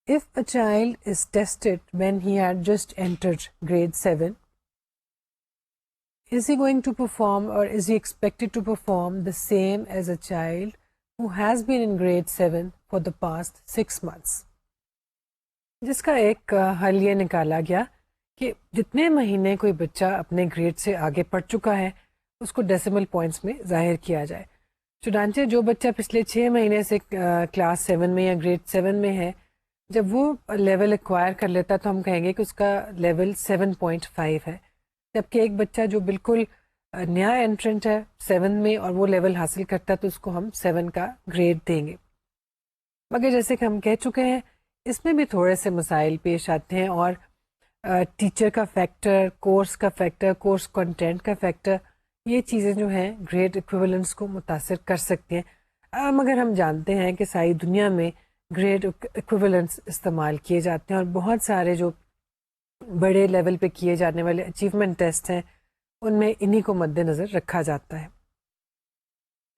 If a child is tested when he had just entered grade 7, is he going to perform or is he expected to perform the same as a child who has been in grade 7 for the past 6 months? جس کا ایک حل یہ نکالا گیا کہ جتنے مہینے کوئی بچہ اپنے گریڈ سے آگے پڑھ چکا ہے اس کو ڈیسیمل پوائنٹس میں ظاہر کیا جائے. چنانچہ جو بچہ پچھلے 6 مہینے سے کلاس 7 میں یا گریڈ 7 میں ہے، جب وہ لیول ایکوائر کر لیتا تو ہم کہیں گے کہ اس کا لیول 7.5 ہے، جبکہ ایک بچہ جو بالکل نیا انٹرنٹ ہے 7 میں اور وہ لیول حاصل کرتا ہے تو اس کو ہم 7 کا گریڈ دیں گے. مگر جیسے کہ ہم کہہ چکے ہیں اس میں بھی تھوڑے سے مسائل پیش آتے ہیں، اور ٹیچر کا فیکٹر، کورس کا فیکٹر، کورس کنٹینٹ کا فیکٹر، یہ چیزیں جو ہیں گریڈ ایکویولنس کو متاثر کر سکتی ہیں. مگر ہم جانتے ہیں کہ ساری دنیا میں گریڈ ایکویولنس استعمال کیے جاتے ہیں، اور بہت سارے جو بڑے لیول پہ کیے جانے والے اچیومنٹ ٹیسٹ ہیں ان میں انہی کو مد نظر رکھا جاتا ہے.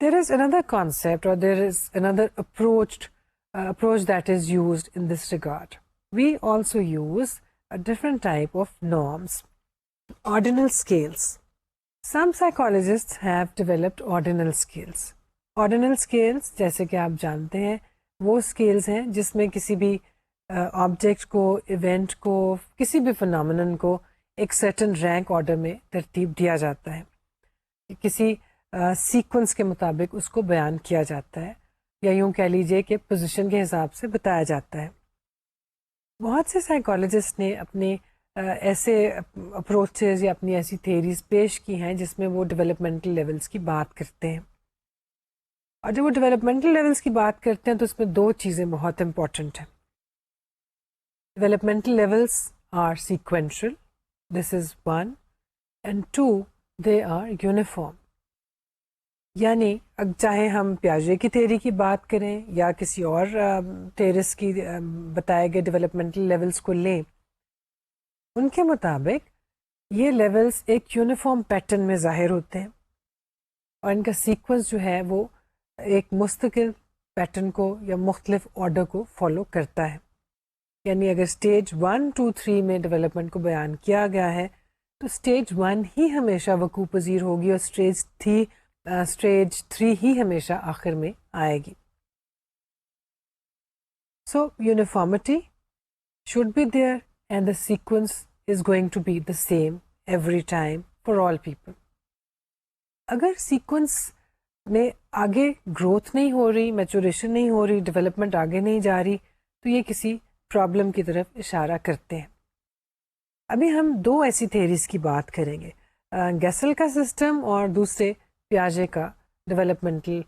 There is another concept or there is another approach that is used in this regard. We also use a different type of norms, ordinal scales. Some psychologists have developed ordinal scales. Ordinal scales جیسے کہ آپ جانتے ہیں وہ scales ہیں جس میں کسی بھی آبجیکٹ کو، ایونٹ کو، کسی بھی فنامنن کو ایک سرٹن رینک آرڈر میں ترتیب دیا جاتا ہے، کسی سیکوینس کے مطابق اس کو بیان کیا جاتا ہے، یا یوں کہہ لیجیے کہ پوزیشن کے حساب سے بتایا جاتا ہے. بہت سے سائیکالوجسٹ نے اپنے ایسے اپروچز یا اپنی ایسی تھیریز پیش کی ہیں جس میں وہ ڈیولپمنٹل لیولز کی بات کرتے ہیں. اور جب وہ ڈیولپمنٹل لیولز کی بات کرتے ہیں تو اس میں 2 چیزیں بہت امپورٹنٹ ہیں. Developmental levels are sequential, this is 1، and 2 they are uniform. یعنی چاہے ہم پیاژے کی تھیری کی بات کریں یا کسی اور تھیرس کی بتائے گئے ڈیولپمنٹل لیولز کو لیں، ان کے مطابق یہ لیولز ایک یونیفارم پیٹرن میں ظاہر ہوتے ہیں، اور ان کا سیکوینس جو ہے وہ ایک مستقل پیٹرن کو یا مختلف آرڈر کو فالو کرتا ہے. یعنی اگر سٹیج 1 2 3 میں ڈیولپمنٹ کو بیان کیا گیا ہے تو سٹیج 1 ہی ہمیشہ وقوع پذیر ہوگی اور سٹیج 3 ہی ہمیشہ آخر میں آئے گی. سو uniformity should be there and the sequence is going to be the same every time for all people. اگر سیکوینس میں آگے گروتھ نہیں ہو رہی، میچوریشن نہیں ہو رہی، ڈیولپمنٹ آگے نہیں جا رہی تو یہ کسی پرابلم کی طرف اشارہ کرتے ہیں. ابھی ہم 2 ایسی تھیریز کی بات کریں گے، گیسل کا سسٹم اور دوسرے پیاژے کا ڈیولپمنٹل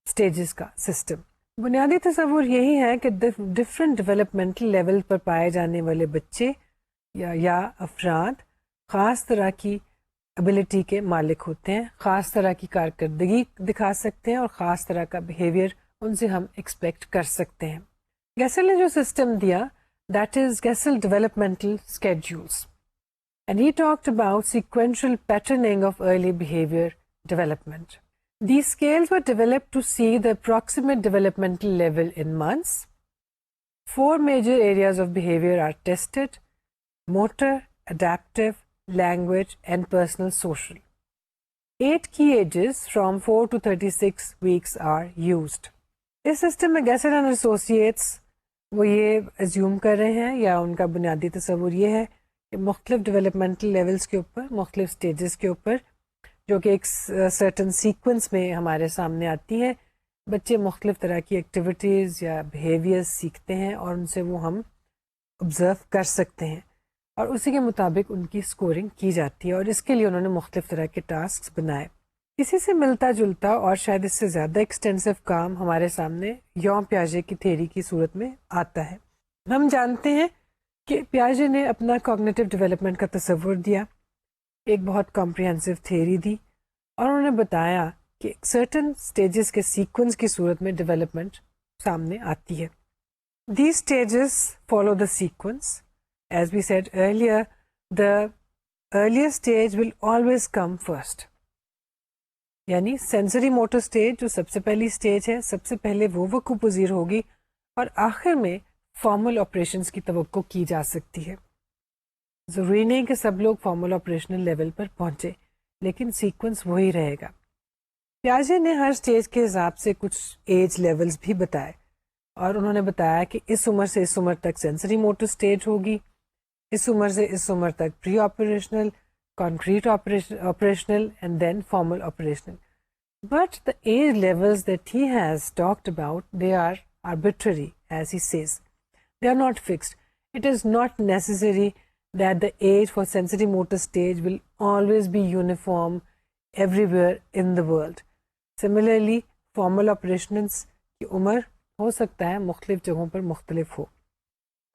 سٹیجز کا سسٹم. بنیادی تصور یہی ہے کہ ڈفرینٹ ڈیولپمنٹل لیول پر پائے جانے والے بچے یا افراد خاص طرح کی ابیلٹی کے مالک ہوتے ہیں، خاص طرح کی کارکردگی دکھا سکتے ہیں اور خاص طرح کا بیہیویئر ان سے ہم ایکسپیکٹ کر سکتے ہیں. گیسل نے جو سسٹم دیا that is Gesell developmental schedules, and he talked about sequential patterning of early behaviour development. These scales were developed to see the approximate developmental level in months. 4 major areas of behavior are tested: motor, adaptive, language, and personal social. 8 key ages from 4 to 36 weeks are used. اس system میں Gesell and associates وہ یہ assume کر رہے ہیں یا ان کا بنیادی تصور یہ ہے کہ مختلف ڈیولپمنٹل لیولز کے اوپر، مختلف سٹیجز کے اوپر جو کہ ایک سرٹن سیکوینس میں ہمارے سامنے آتی ہیں، بچے مختلف طرح کی ایکٹیویٹیز یا بیہیویئرز سیکھتے ہیں اور ان سے وہ ہم آبزرو کر سکتے ہیں اور اسی کے مطابق ان کی اسکورنگ کی جاتی ہے، اور اس کے لیے انہوں نے مختلف طرح کے ٹاسک بنائے. کسی سے ملتا جلتا اور شاید اس سے زیادہ ایکسٹینسو کام ہمارے سامنے یون پیاژے کی تھیری کی صورت میں آتا ہے. ہم جانتے ہیں کہ پیاژے نے اپنا کوگنیٹو ڈیولپمنٹ کا تصور دیا، ایک بہت کمپریہنسو تھیری دی، اور انہوں نے بتایا کہ سرٹن سٹیجز کے سیکوینس کی صورت میں ڈیولپمنٹ سامنے آتی ہے. These stages follow the sequence. As we said earlier, the earlier stage will always come first. یعنی سینسری موٹر اسٹیج جو سب سے پہلی اسٹیج ہے، سب سے پہلے وہ وقوع پذیر ہوگی اور آخر میں فارمل آپریشنس کی توقع کی جا سکتی ہے. ضروری نہیں کہ سب لوگ فارمل آپریشنل لیول پر پہنچے، لیکن سیکوینس وہی رہے گا. پیاجے نے ہر سٹیج کے حساب سے کچھ ایج لیولز بھی بتائے اور انہوں نے بتایا کہ اس عمر سے اس عمر تک سینسری موٹر سٹیج ہوگی, اس عمر سے اس عمر تک preoperational, concrete operational and then formal operational. But the age levels that he has talked about, they are arbitrary, as he says. They are not fixed. It is not necessary that the age for sensory motor stage will always be uniform everywhere in the world. Similarly, formal operations کی عمر ہو سکتا ہے مختلف جگہوں پر مختلف ہو,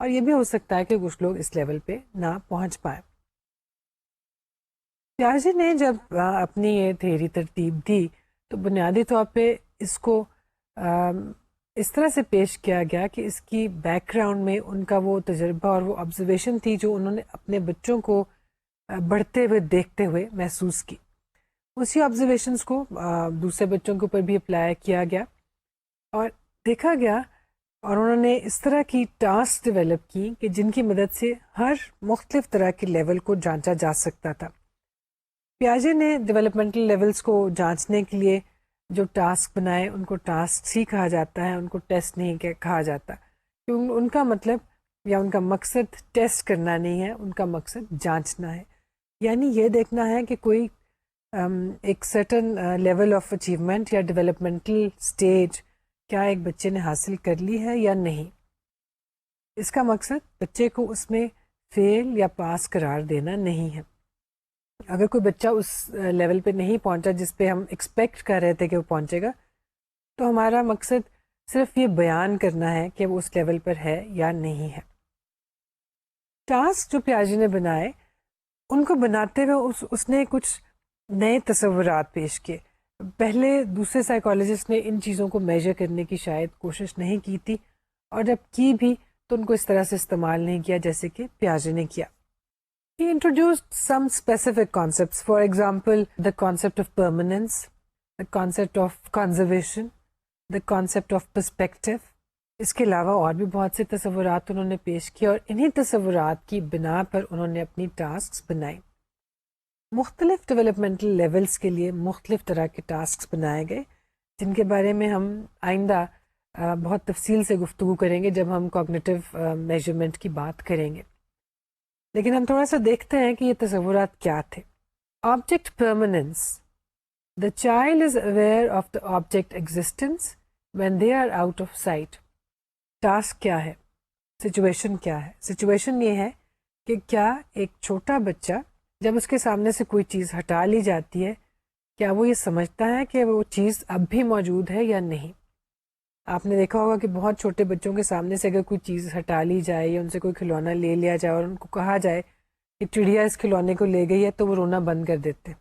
اور یہ بھی ہو سکتا ہے کہ کچھ لوگ اس لیول پہ نہ پہنچ پائیں. پیاجے نے جب اپنی یہ تھیری ترتیب دی تو بنیادی طور پہ اس کو اس طرح سے پیش کیا گیا کہ اس کی بیک گراؤنڈ میں ان کا وہ تجربہ اور وہ آبزرویشن تھی جو انہوں نے اپنے بچوں کو بڑھتے ہوئے دیکھتے ہوئے محسوس کی. اسی آبزرویشنس کو دوسرے بچوں کے اوپر بھی اپلائی کیا گیا اور دیکھا گیا, اور انہوں نے اس طرح کی ٹاسک ڈیولپ کی کہ جن کی مدد سے ہر مختلف طرح کے لیول کو جانچا جا سکتا تھا. پیاجے نے ڈیولپمنٹل لیولز کو جانچنے کے لیے جو ٹاسک بنائے ان کو ٹاسک ہی کہا جاتا ہے, ان کو ٹیسٹ نہیں کہا جاتا, کیونکہ ان کا مطلب یا ان کا مقصد ٹیسٹ کرنا نہیں ہے, ان کا مقصد جانچنا ہے. یعنی یہ دیکھنا ہے کہ کوئی ایک سرٹن لیول آف اچیومنٹ یا ڈیولپمنٹل سٹیج کیا ایک بچے نے حاصل کر لی ہے یا نہیں. اس کا مقصد بچے کو اس میں فیل یا پاس قرار دینا نہیں ہے. اگر کوئی بچہ اس لیول پہ نہیں پہنچا جس پہ ہم ایکسپیکٹ کر رہے تھے کہ وہ پہنچے گا, تو ہمارا مقصد صرف یہ بیان کرنا ہے کہ وہ اس لیول پر ہے یا نہیں ہے. ٹاسک جو پیاجے نے بنائے ان کو بناتے ہوئے اس نے کچھ نئے تصورات پیش کیے. پہلے دوسرے سائیکالوجسٹ نے ان چیزوں کو میجر کرنے کی شاید کوشش نہیں کی تھی, اور جب کی بھی تو ان کو اس طرح سے استعمال نہیں کیا جیسے کہ پیاجے نے کیا. He introduced some specific concepts, for example, the concept of permanence, the concept of conservation, the concept of perspective. اس کے علاوہ اور بھی بہت سے تصورات انہوں نے پیش کیے اور انہی تصورات کی بنا پر انہوں نے اپنی ٹاسکس بنائی. مختلف ڈیولپمنٹل لیولز کے لیے مختلف طرح کے ٹاسکس بنائے گئے جن کے بارے میں ہم آئندہ بہت تفصیل سے گفتگو کریں گے جب ہم کوگنیٹو میجرمنٹ کی بات کریں گے. لیکن ہم تھوڑا سا دیکھتے ہیں کہ یہ تصورات کیا تھے. Object permanence. The child is aware of the object existence when they are out of sight. Task کیا ہے, سچویشن کیا ہے. سچویشن یہ ہے کہ کیا ایک چھوٹا بچہ جب اس کے سامنے سے کوئی چیز ہٹا لی جاتی ہے کیا وہ یہ سمجھتا ہے کہ وہ چیز اب بھی موجود ہے یا نہیں. آپ نے دیکھا ہوگا کہ بہت چھوٹے بچوں کے سامنے سے اگر کوئی چیز ہٹا لی جائے یا ان سے کوئی کھلونا لے لیا جائے اور ان کو کہا جائے کہ چڑیا اس کھلونے کو لے گئی ہے تو وہ رونا بند کر دیتے ہیں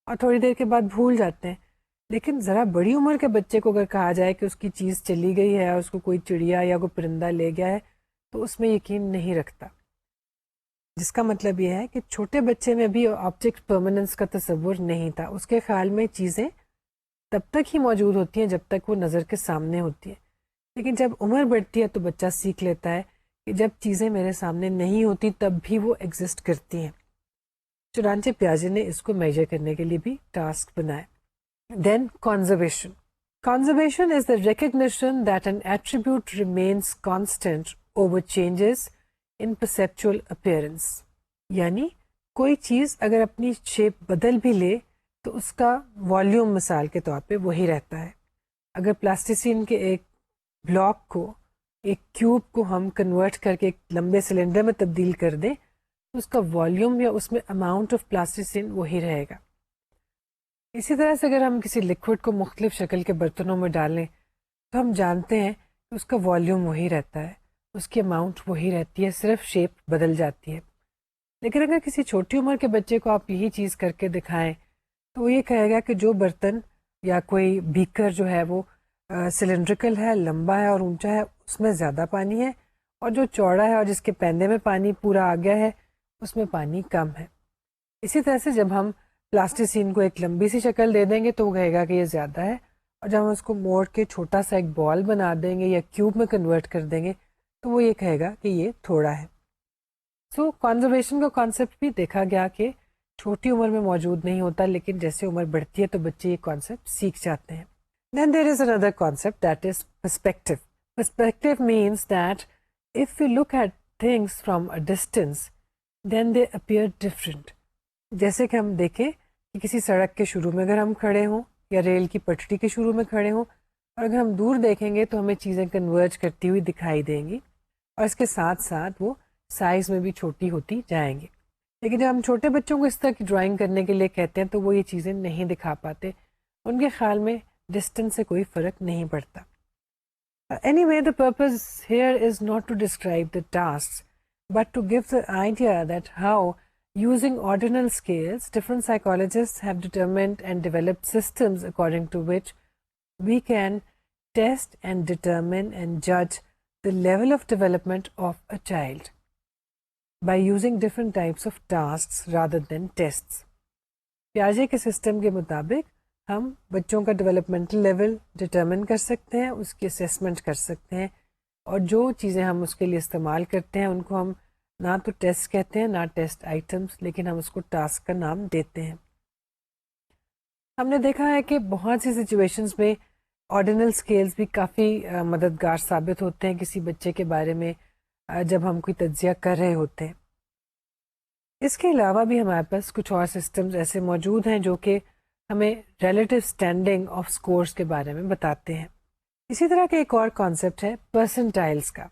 اور تھوڑی دیر کے بعد بھول جاتے ہیں. لیکن ذرا بڑی عمر کے بچے کو اگر کہا جائے کہ اس کی چیز چلی گئی ہے اور اس کو کوئی چڑیا یا کوئی پرندہ لے گیا ہے تو اس میں یقین نہیں رکھتا. جس کا مطلب یہ ہے کہ چھوٹے بچے میں بھی آبجیکٹ پرماننس کا تصور نہیں تھا. اس کے خیال میں چیزیں تب تک ہی موجود ہوتی ہیں جب تک وہ نظر کے سامنے ہوتی ہیں, لیکن جب عمر بڑھتی ہے تو بچہ سیکھ لیتا ہے کہ جب چیزیں میرے سامنے نہیں ہوتی تب بھی وہ ایگزسٹ کرتی ہیں. چنانچہ پیاجے نے اس کو میجر کرنے کے لیے بھی ٹاسک بنائے. Then conservation. Conservation is the recognition that an attribute remains constant over changes in perceptual appearance. یعنی کوئی چیز اگر اپنی شیپ بدل بھی لے تو اس کا والیوم مثال کے طور پہ وہی رہتا ہے. اگر پلاسٹیسین کے ایک بلاک کو ایک کیوب کو ہم کنورٹ کر کے ایک لمبے سلنڈر میں تبدیل کر دیں تو اس کا والیوم یا اس میں اماؤنٹ آف پلاسٹیسین وہی رہے گا. اسی طرح سے اگر ہم کسی لکوڈ کو مختلف شکل کے برتنوں میں ڈالیں تو ہم جانتے ہیں کہ اس کا والیوم وہی رہتا ہے, اس کی اماؤنٹ وہی رہتی ہے, صرف شیپ بدل جاتی ہے. لیکن اگر کسی چھوٹی عمر کے بچے کو آپ یہی چیز کر کے دکھائیں تو وہ یہ کہے گا کہ جو برتن یا کوئی بیکر جو ہے وہ سلنڈریکل ہے, لمبا ہے اور اونچا ہے, اس میں زیادہ پانی ہے, اور جو چوڑا ہے اور جس کے پیندے میں پانی پورا آ گیا ہے اس میں پانی کم ہے. اسی طرح سے جب ہم پلاسٹیسین کو ایک لمبی سی شکل دے دیں گے تو وہ کہے گا کہ یہ زیادہ ہے, اور جب ہم اس کو موڑ کے چھوٹا سا ایک بال بنا دیں گے یا کیوب میں کنورٹ کر دیں گے تو وہ یہ کہے گا کہ یہ تھوڑا ہے. سو کنزرویشن کا کانسیپٹ بھی دیکھا گیا کہ چھوٹی عمر میں موجود نہیں ہوتا, لیکن جیسے عمر بڑھتی ہے تو بچے یہ کانسیپٹ سیکھ جاتے ہیں. Then there is another concept, that is perspective. Perspective means that if we look at things from a distance, then they appear different. جیسے کہ ہم دیکھیں کہ کسی سڑک کے شروع میں اگر ہم کھڑے ہوں یا ریل کی پٹری کے شروع میں کھڑے ہوں, اور اگر ہم دور دیکھیں گے تو ہمیں چیزیں کنورج کرتی ہوئی دکھائی دیں گی, اور اس کے ساتھ ساتھ وہ سائز میں بھی چھوٹی ہوتی جائیں گی. لیکن جب ہم چھوٹے بچوں کو اس طرح کی ڈرائنگ کرنے کے لیے کہتے ہیں تو وہ یہ چیزیں نہیں دکھا پاتے, ان کے خیال میں ڈسٹینس سے کوئی فرق نہیں پڑتا. Anyway, the purpose here is not to describe the tasks, but to give the idea that how, using ordinal scales, different psychologists have determined and developed systems according to which we can test and determine and judge the level of development of a child by using different types of tasks rather than tests. پیاژے کے system کے مطابق ہم بچوں کا developmental level determine کر سکتے ہیں, اس کی اسیسمنٹ کر سکتے ہیں, اور جو چیزیں ہم اس کے لیے استعمال کرتے ہیں ان کو ہم نہ تو ٹیسٹ کہتے ہیں نہ ٹیسٹ آئٹمس, لیکن ہم اس کو ٹاسک کا نام دیتے ہیں. ہم نے دیکھا ہے کہ بہت سی سچویشنز میں آرڈینل اسکیلز بھی کافی مددگار ثابت ہوتے ہیں کسی بچے کے بارے میں جب ہم کوئی تجزیہ کر رہے ہوتے ہیں. اس کے علاوہ بھی ہمارے پاس کچھ اور سسٹمز ایسے موجود ہیں جو کہ ہمیں ریلیٹو اسٹینڈنگ آف اسکورس کے بارے میں بتاتے ہیں. اسی طرح کا ایک اور کانسیپٹ ہے پرسنٹائلز کا.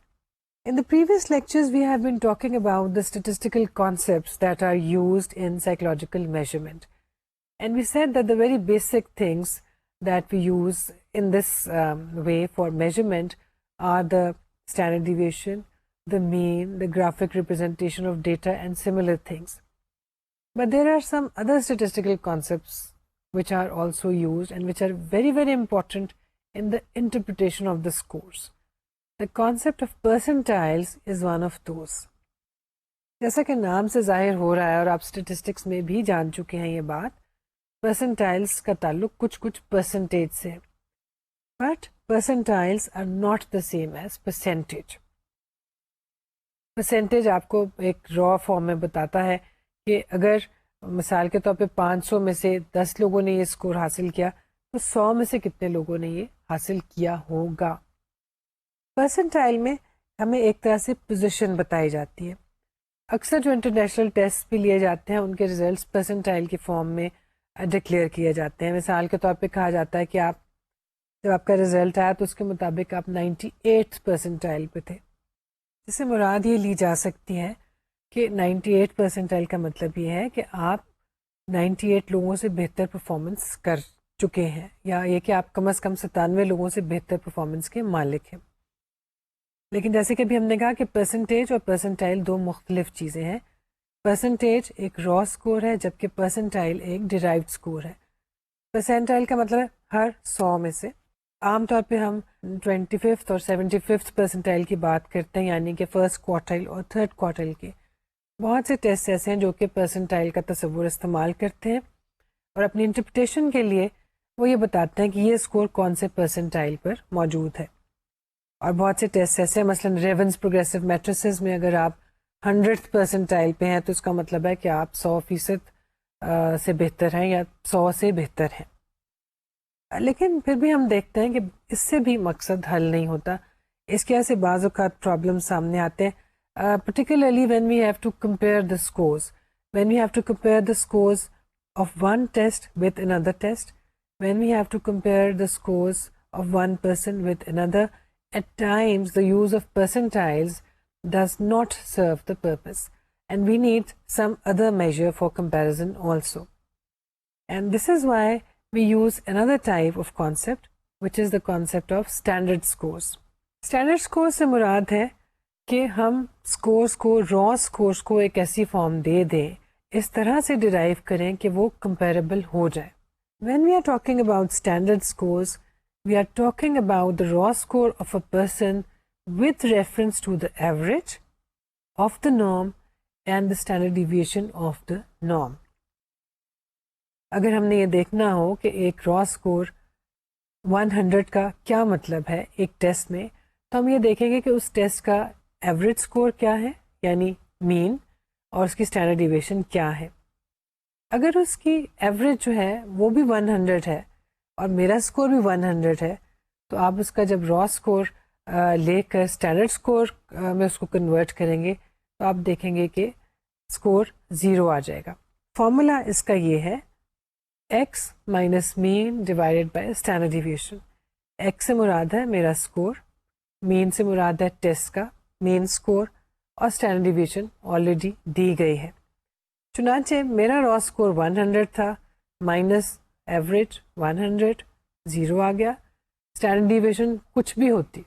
In the previous lectures we have been talking about the statistical concepts that are used in psychological measurement, and we said that the very basic things that we use in this way for measurement are the standard deviation, the mean, the graphic representation of data and similar things. But there are some other statistical concepts which are also used and which are very, very important in the interpretation of the scores. The concept of percentiles is one of those. جیسا کہ نام سے ظاہر ہو رہا ہے اور آپ statistics میں بھی جان چکے ہیں یہ بات, پرسنٹائلس کا تعلق کچھ پرسنٹیج سے, but percentiles are not the same as percentage. Percentage آپ کو ایک را فارم میں بتاتا ہے کہ اگر مثال کے طور پہ 500 میں سے 10 لوگوں نے یہ اسکور حاصل کیا تو 100 میں سے کتنے لوگوں نے یہ حاصل کیا ہوگا. پرسنٹائل میں ہمیں ایک طرح سے پوزیشن بتائی جاتی ہے. اکثر جو انٹرنیشنل ٹیسٹ بھی لیے جاتے ہیں ان کے ریزلٹس پرسنٹائل کے فارم میں ڈکلیئر کیے جاتے ہیں. مثال کے طور پہ کہا جاتا ہے کہ آپ جب آپ کا رزلٹ آیا تو اس کے مطابق آپ 98 پرسنٹائل پہ تھے, جس سے مراد یہ لی جا سکتی ہے کہ 98 پرسنٹائل کا مطلب یہ ہے کہ آپ 98 لوگوں سے بہتر پرفارمنس کر چکے ہیں, یا یہ کہ آپ کم از کم 97 لوگوں سے بہتر پرفارمنس کے مالک ہیں. لیکن جیسے کہ ابھی ہم نے کہا کہ پرسنٹیج اور پرسنٹائل دو مختلف چیزیں ہیں. پرسنٹیج ایک را اسکور ہے جبکہ پرسنٹائل ایک ڈیرائیوڈ اسکور ہے. پرسنٹائل کا مطلب ہے ہر 100 میں سے. عام طور پہ ہم 25th اور 75th پرسنٹائل کی بات کرتے ہیں, یعنی کہ فرسٹ کوارٹائل اور تھرڈ کوارٹائل کے. بہت سے ٹیسٹ ایسے ہیں جو کہ پرسنٹائل کا تصور استعمال کرتے ہیں اور اپنی انٹرپریٹیشن کے لیے وہ یہ بتاتے ہیں کہ یہ اسکور کون سے پرسنٹائل پر موجود ہے. اور بہت سے ٹیسٹ ایسے ہیں, مثلاً ریونز پروگریسو میٹریسز میں اگر آپ 100th پرسنٹائل پہ ہیں تو اس کا مطلب ہے کہ آپ 100% سے بہتر ہیں یا 100 سے بہتر ہیں. لیکن پھر بھی ہم دیکھتے ہیں کہ اس سے بھی مقصد حل نہیں ہوتا. اس کی وجہ سے بعض اوقات پرابلم سامنے آتے ہیں, particularly when we have to compare the scores, when we have to compare the scores of one test with another test, when we have to compare the scores of one person with another. At times the use of percentiles does not serve the purpose, and we need some other measure for comparison also. And this is why we use another type of concept, which is the concept of standard scores. Standard scores سے مراد ہے کہ ہم scores کو raw scores کو ایک ایسی form دے دیں, اس طرح سے ڈرائیو کریں کہ وہ comparable ہو جائے. When we are talking about standard scores, we are talking about the raw score of a person with reference to the average of the norm and the standard deviation of the norm. اگر ہم نے یہ دیکھنا ہو کہ ایک را score 100 کا کیا مطلب ہے ایک ٹیسٹ میں, تو ہم یہ دیکھیں گے کہ اس ٹیسٹ کا ایوریج اسکور کیا ہے, یعنی مین, اور اس کی اسٹینڈرڈ ڈیویشن کیا ہے. اگر اس کی ایوریج جو ہے وہ بھی 100 ہے اور میرا اسکور بھی 100 ہے تو آپ اس کا جب را اسکور لے کر اسٹینڈرڈ اسکور میں اس کو کنورٹ کریں گے تو آپ دیکھیں گے کہ اسکور 0 آ جائے گا. فارمولا اس کا یہ ہے x minus mean divided by standard deviation. X سے مراد ہے میرا اسکور, مین سے مراد ہے ٹیسٹ کا مین اسکور, اور اسٹینڈرڈ ڈیویشن آلریڈی دی گئی ہے. چنانچہ میرا را اسکور 100 تھا مائنس ایوریج 100, 0 آ گیا. اسٹینڈرڈ ڈیویشن کچھ بھی ہوتی,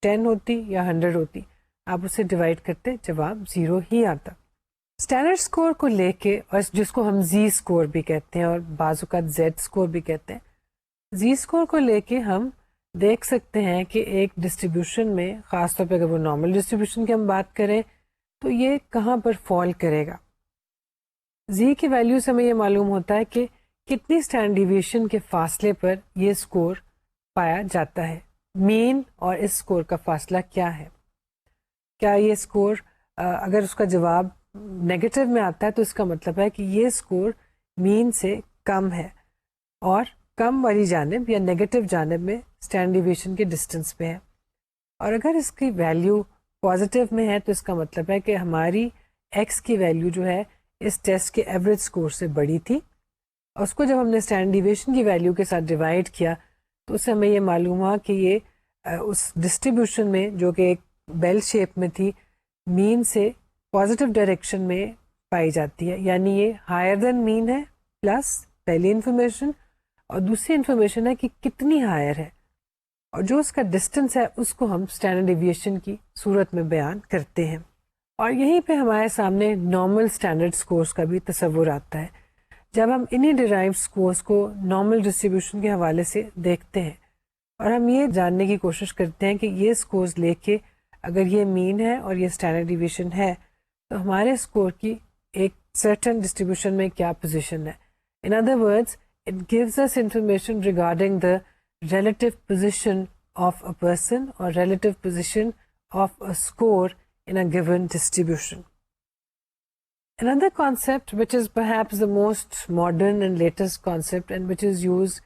10 ہوتی یا 100 ہوتی, آپ اسے ڈیوائڈ کرتے جواب 0 ہی آتا. اسٹینڈرڈ اسکور کو لے کے, اور جس کو ہم زی اسکور بھی کہتے ہیں اور بعض اوقات زیڈ اسکور بھی کہتے ہیں, زی اسکور کو لے کے ہم دیکھ سکتے ہیں کہ ایک ڈسٹریبیوشن میں, خاص طور پہ اگر وہ نارمل ڈسٹریبیوشن کی ہم بات کریں تو یہ کہاں پر فال کرے گا. زی کی ویلیو سے ہمیں یہ معلوم ہوتا ہے کہ کتنی اسٹینڈرڈ ڈیویشن کے فاصلے پر یہ اسکور پایا جاتا ہے. مین اور اس اسکور کا فاصلہ کیا ہے. کیا یہ اسکور اگر اس کا جواب نیگیٹو میں آتا ہے تو اس کا مطلب ہے کہ یہ اسکور مین سے کم ہے, اور کم والی جانب یا نیگیٹو جانب میں اسٹینڈرڈ ڈیویشن کے ڈسٹینس پہ ہے. اور اگر اس کی ویلیو پازیٹیو میں ہے تو اس کا مطلب ہے کہ ہماری ایکس کی ویلیو جو ہے اس ٹیسٹ کے ایوریج اسکور سے بڑی تھی, اور اس کو جب ہم نے اسٹینڈرڈ ڈیویشن کی ویلیو کے ساتھ ڈیوائڈ کیا تو اس سے ہمیں یہ معلوم ہوا کہ یہ اس ڈسٹریبیوشن میں جو کہ ایک بیل شیپ میں تھی, مین سے پازیٹیو ڈائریکشن میں پائی جاتی ہے. یعنی یہ ہائر دین مین ہے پلس پہلی انفارمیشن, اور دوسری انفارمیشن ہے کہ کتنی ہائر ہے, اور جو اس کا ڈسٹینس ہے اس کو ہم اسٹینڈرڈ ڈیویشن کی صورت میں بیان کرتے ہیں. اور یہیں پہ ہمارے سامنے نارمل اسٹینڈرڈ اسکورس کا بھی تصور آتا ہے جب ہم انہی ڈیرائیو اسکورس کو نارمل ڈسٹریبیوشن کے حوالے سے دیکھتے ہیں, اور ہم یہ جاننے کی کوشش کرتے ہیں کہ یہ اسکورس لے کے اگر یہ مین ہے اور یہ اسٹینڈرڈ ڈیویشن ہے تو ہمارے اسکور کی ایک سرٹن ڈسٹریبیوشن میں کیا پوزیشن ہے. In other words it gives us information regarding the relative position of a person or relative position of a score in a given distribution. Another concept which is perhaps the most modern and latest concept and which is used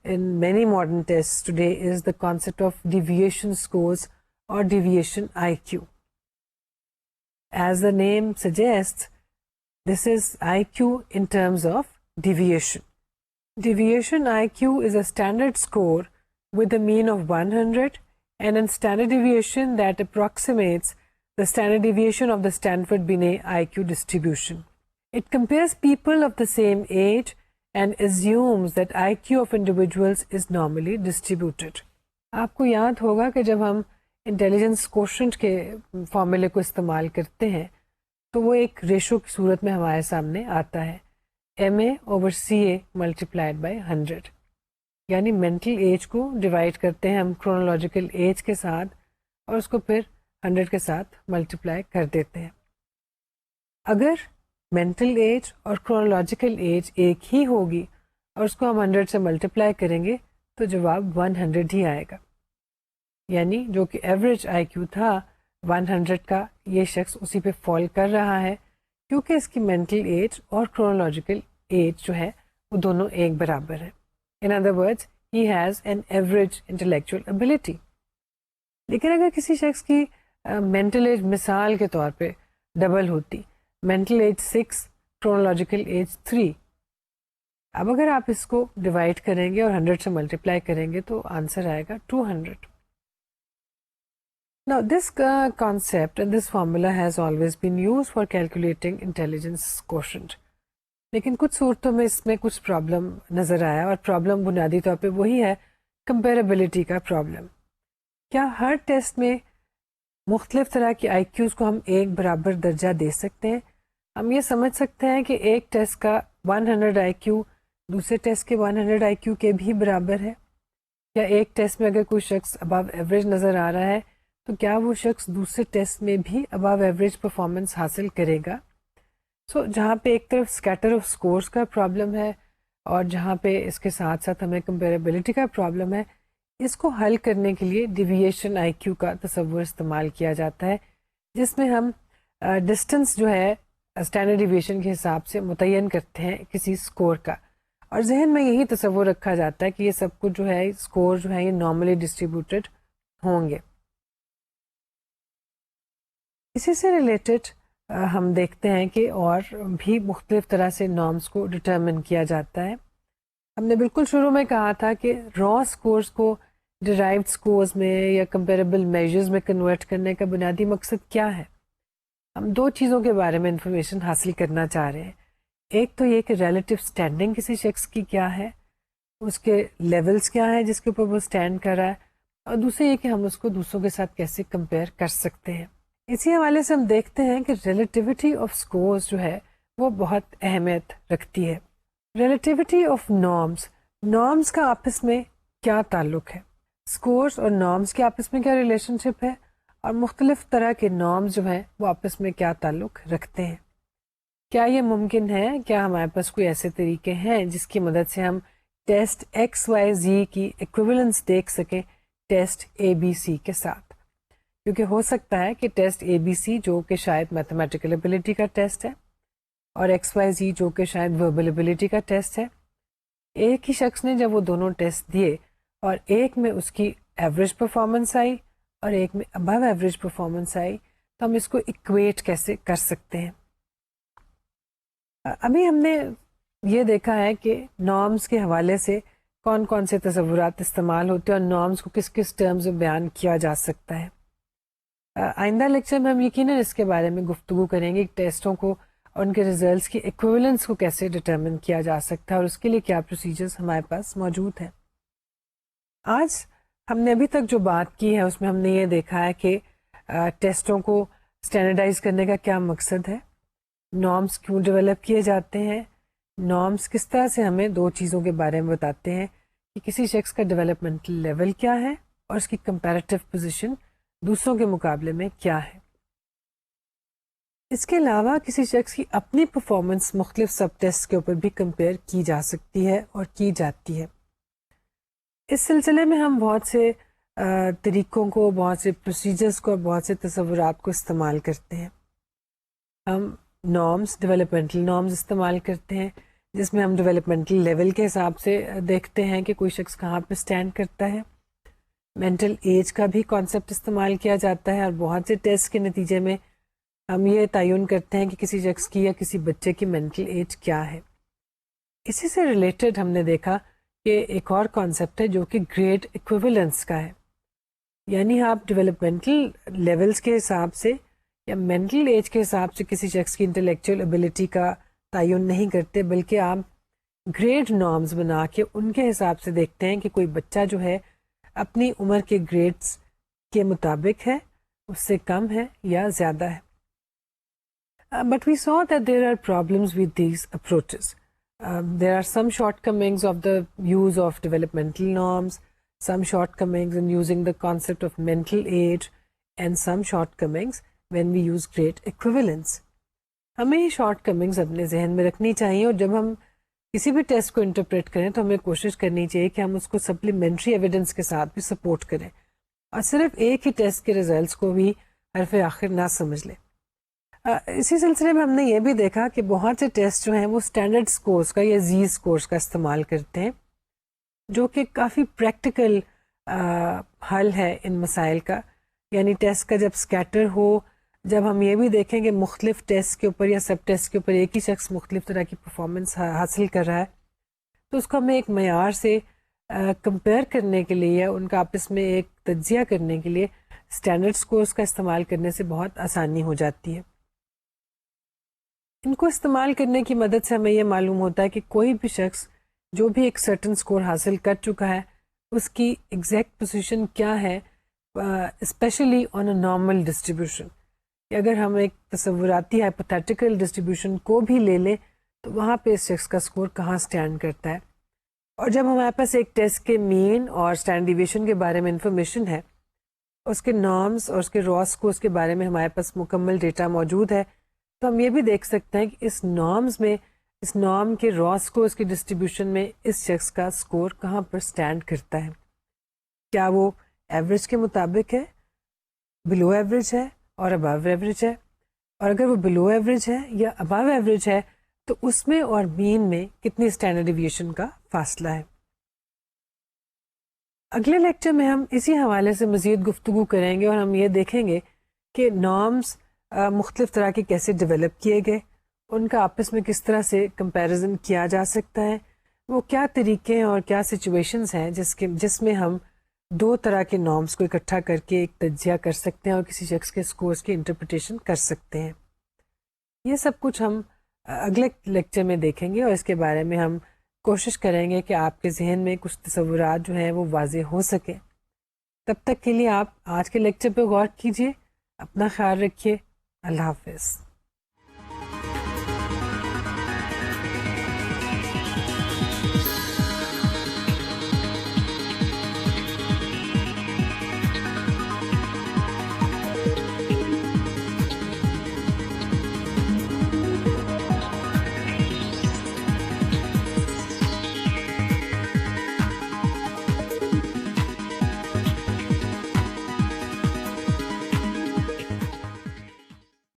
in many modern tests today is the concept of deviation scores or deviation IQ. As the name suggests, this is IQ in terms of deviation. Deviation IQ is a standard score with a mean of 100 and a standard deviation that approximates the standard deviation of the Stanford-Binet IQ distribution. It compares people of the same age and assumes that IQ of individuals is normally distributed. آپ کو یاد ہوگا کہ جب ہم intelligence quotient کے فارمولے کو استعمال کرتے ہیں تو وہ ایک ریشو کی صورت میں ہمارے سامنے آتا ہے, MA/CA ملٹیپلائڈ بائی 100. یعنی مینٹل ایج کو ڈیوائڈ کرتے ہیں ہم کرونالوجیکل ایج کے ساتھ اور اس کو پھر 100 کے ساتھ ملٹیپلائی کر دیتے ہیں. اگر مینٹل ایج اور کرونالوجیکل ایج ایک ہی ہوگی اور اس کو ہم 100 سے ملٹیپلائی کریں گے تو جواب 100 ہی آئے گا. یعنی جو کہ ایوریج آئی کیو تھا 100 کا, یہ شخص اسی پہ فال کر رہا ہے کیونکہ اس کی مینٹل ایج اور کرونالوجیکل ایج جو ہے وہ دونوں ایک برابر ہے. In other words, he has an average intellectual ability. لیکن اگر کسی شخص کی مینٹل ایج مثال کے طور پہ ڈبل ہوتی, مینٹل ایج 6, کرونالوجیکل ایج 3, اب اگر آپ اس کو ڈیوائڈ کریں گے اور 100 سے ملٹیپلائی کریں گے تو آنسر آئے گا 200. Now this concept and this formula has always been used for calculating intelligence quotient. لیکن کچھ صورتوں میں اس میں کچھ پرابلم نظر آیا, اور پرابلم بنیادی طور پہ وہی ہے کمپیریبلٹی کا پرابلم. کیا ہر ٹیسٹ میں مختلف طرح کی آئی کیوز کو ہم ایک برابر درجہ دے سکتے ہیں؟ ہم یہ سمجھ سکتے ہیں کہ ایک ٹیسٹ کا 100 آئی کیو دوسرے ٹیسٹ کے 100 آئی کیو کے بھی برابر ہے؟ یا ایک ٹیسٹ میں اگر کوئی شخص ابو ایوریج نظر آ رہا ہے تو کیا وہ شخص دوسرے ٹیسٹ میں بھی ابو ایوریج پرفارمنس حاصل کرے گا؟ جہاں پہ ایک طرف اسکیٹر آف اسکورس کا پرابلم ہے اور جہاں پہ اس کے ساتھ ساتھ ہمیں کمپیریبلٹی کا پرابلم ہے, اس کو حل کرنے کے لیے ڈیویشن آئی کیو کا تصور استعمال کیا جاتا ہے, جس میں ہم ڈسٹینس جو ہے اسٹینڈرڈ ڈیویشن کے حساب سے متعین کرتے ہیں کسی اسکور کا، اور ذہن میں یہی تصور رکھا جاتا ہے کہ یہ سب کچھ جو ہے اسکور جو ہے یہ نارملی ڈسٹریبیوٹیڈ ہوں گے. اسی سے ریلیٹڈ ہم دیکھتے ہیں کہ اور بھی مختلف طرح سے نارمس کو ڈٹرمن کیا جاتا ہے. ہم نے بالکل شروع میں کہا تھا کہ را اسکورس کو ڈرائیوڈ اسکورس میں یا کمپیریبل میجرز میں کنورٹ کرنے کا بنیادی مقصد کیا ہے. ہم دو چیزوں کے بارے میں انفارمیشن حاصل کرنا چاہ رہے ہیں. ایک تو یہ کہ ریلیٹو اسٹینڈنگ کسی شخص کی کیا ہے، اس کے لیولز کیا ہیں جس کے اوپر وہ اسٹینڈ کر رہا ہے، اور دوسرے یہ کہ ہم اس کو دوسروں کے ساتھ کیسے کمپیئر کر سکتے ہیں. اسی حوالے سے ہم دیکھتے ہیں کہ ریلیٹیوٹی آف اسکورس جو ہے وہ بہت اہمیت رکھتی ہے. ریلیٹیوٹی آف نارمس، نارمس کا آپس میں کیا تعلق ہے، اسکورس اور نارمس کے آپس میں کیا ریلیشن شپ ہے، اور مختلف طرح کے نارمس جو ہیں وہ آپس میں کیا تعلق رکھتے ہیں. کیا یہ ممکن ہے، کیا ہمارے پاس کوئی ایسے طریقے ہیں جس کی مدد سے ہم ٹیسٹ ایکس وائی زی کی ایکویولنس دیکھ سکیں ٹیسٹ اے بی سی کے ساتھ. کیونکہ ہو سکتا ہے کہ ٹیسٹ اے بی سی جو کہ شاید میتھمیٹیکل ایبلٹی کا ٹیسٹ ہے، اور ایکس وائی زی جو کہ شاید وربل ایبلٹی کا ٹیسٹ ہے، ایک ہی شخص نے جب وہ دونوں ٹیسٹ دیے اور ایک میں اس کی ایوریج پرفارمنس آئی اور ایک میں ابو ایوریج پرفارمنس آئی، تو ہم اس کو اکویٹ کیسے کر سکتے ہیں. ابھی ہم نے یہ دیکھا ہے کہ نارمس کے حوالے سے کون کون سے تصورات استعمال ہوتے ہیں اور نارمس کو کس کس ٹرمز میں بیان کیا جا سکتا ہے. آئندہ لیکچر میں ہم یقیناً اس کے بارے میں گفتگو کریں گے کہ ٹیسٹوں کو اور ان کے ریزلٹس کی ایکویولنس کو کیسے ڈٹرمن کیا جا سکتا ہے اور اس کے لیے کیا پروسیجرز ہمارے پاس موجود ہیں. آج ہم نے ابھی تک جو بات کی ہے اس میں ہم نے یہ دیکھا ہے کہ ٹیسٹوں کو اسٹینڈرڈائز کرنے کا کیا مقصد ہے، نارمس کیوں ڈیولپ کیے جاتے ہیں، نارمس کس طرح سے ہمیں دو چیزوں کے بارے میں بتاتے ہیں کہ کسی شخص کا ڈیولپمنٹل لیول کیا ہے اور اس کی کمپیریٹیو پوزیشن دوسروں کے مقابلے میں کیا ہے. اس کے علاوہ کسی شخص کی اپنی پرفارمنس مختلف سب ٹیسٹ کے اوپر بھی کمپیئر کی جا سکتی ہے اور کی جاتی ہے. اس سلسلے میں ہم بہت سے طریقوں کو، بہت سے پروسیجرز کو، بہت سے تصورات کو استعمال کرتے ہیں. ہم نارمس، ڈیولپمنٹل نارمس استعمال کرتے ہیں جس میں ہم ڈیولپمنٹل لیول کے حساب سے دیکھتے ہیں کہ کوئی شخص کہاں پہ اسٹینڈ کرتا ہے. مینٹل ایج کا بھی کانسیپٹ استعمال کیا جاتا ہے اور بہت سے ٹیسٹ کے نتیجے میں ہم یہ تعین کرتے ہیں کہ کسی شخص کی یا کسی بچے کی مینٹل ایج کیا ہے. اسی سے ریلیٹڈ ہم نے دیکھا کہ ایک اور کانسیپٹ ہے جو کہ گریڈ ایکویولنس کا ہے. یعنی آپ ڈیولپمنٹل لیولز کے حساب سے یا مینٹل ایج کے حساب سے کسی شخص کی انٹلیکچوئل ایبلٹی کا تعین نہیں کرتے، بلکہ آپ گریڈ نارمز بنا کے ان کے حساب سے دیکھتے ہیں کہ کوئی بچہ جو ہے اپنی عمر کے گریڈز کے مطابق ہے، اس سے کم ہے یا زیادہ ہے. But we saw that there are problems with these approaches. There are some shortcomings of the use of developmental norms, some shortcomings in using the concept of mental age, and some shortcomings when we use grade equivalence. ہمیں یہ short comings اپنے ذہن میں رکھنی چاہیے، اور جب ہم کسی بھی ٹیسٹ کو انٹرپریٹ کریں تو ہمیں کوشش کرنی چاہیے کہ ہم اس کو سپلیمنٹری ایویڈنس کے ساتھ بھی سپورٹ کریں اور صرف ایک ہی ٹیسٹ کے ریزلٹس کو بھی حرف آخر نہ سمجھ لیں. اسی سلسلے میں ہم نے یہ بھی دیکھا کہ بہت سے ٹیسٹ جو ہیں وہ اسٹینڈرڈ اسکورس کا یا زی اسکورس کا استعمال کرتے ہیں، جو کہ کافی پریکٹیکل حل ہے ان مسائل کا. یعنی ٹیسٹ کا جب اسکیٹر ہو، جب ہم یہ بھی دیکھیں کہ مختلف ٹیسٹ کے اوپر یا سب ٹیسٹ کے اوپر ایک ہی شخص مختلف طرح کی پرفارمنس حاصل کر رہا ہے، تو اس کو ہمیں ایک معیار سے کمپیئر کرنے کے لیے یا ان کا آپس میں ایک تجزیہ کرنے کے لیے اسٹینڈرڈ اسکورس کا استعمال کرنے سے بہت آسانی ہو جاتی ہے. ان کو استعمال کرنے کی مدد سے ہمیں یہ معلوم ہوتا ہے کہ کوئی بھی شخص جو بھی ایک سرٹن اسکور حاصل کر چکا ہے اس کی ایگزیکٹ پوزیشن کیا ہے، especially on a normal distribution. اگر ہم ایک تصوراتی ہائپوتھیٹیکل ڈسٹریبیوشن کو بھی لے لیں تو وہاں پہ اس شخص کا اسکور کہاں اسٹینڈ کرتا ہے. اور جب ہمارے پاس ایک ٹیسٹ کے مین اور اسٹینڈرڈ ڈیویشن کے بارے میں انفارمیشن ہے، اس کے نارمس اور اس کے را اسکورس کے بارے میں ہمارے پاس مکمل ڈیٹا موجود ہے، تو ہم یہ بھی دیکھ سکتے ہیں کہ اس نارمز میں، اس نارم کے را اسکورس کی ڈسٹریبیوشن میں اس شخص کا اسکور کہاں پر اسٹینڈ کرتا ہے. کیا وہ ایوریج کے مطابق ہے، بلو ایوریج ہے اور ابو ایوریج ہے، اور اگر وہ بلو ایوریج ہے یا ابو ایوریج ہے تو اس میں اور مین میں کتنی اسٹینڈرڈ ڈیویشن کا فاصلہ ہے. اگلے لیکچر میں ہم اسی حوالے سے مزید گفتگو کریں گے اور ہم یہ دیکھیں گے کہ نارمز مختلف طرح کے کیسے ڈیولپ کیے گئے, ان کا آپس میں کس طرح سے کمپیریزن کیا جا سکتا ہے, وہ کیا طریقے ہیں اور کیا سچویشنز ہیں جس میں ہم دو طرح کے نارمز کو اکٹھا کر کے ایک تجزیہ کر سکتے ہیں اور کسی شخص کے اسکورس کی انٹرپریٹیشن کر سکتے ہیں. یہ سب کچھ ہم اگلے لیکچر میں دیکھیں گے اور اس کے بارے میں ہم کوشش کریں گے کہ آپ کے ذہن میں کچھ تصورات جو ہیں وہ واضح ہو سکیں. تب تک کے لیے آپ آج کے لیکچر پہ غور کیجیے, اپنا خیال رکھیے. اللہ حافظ.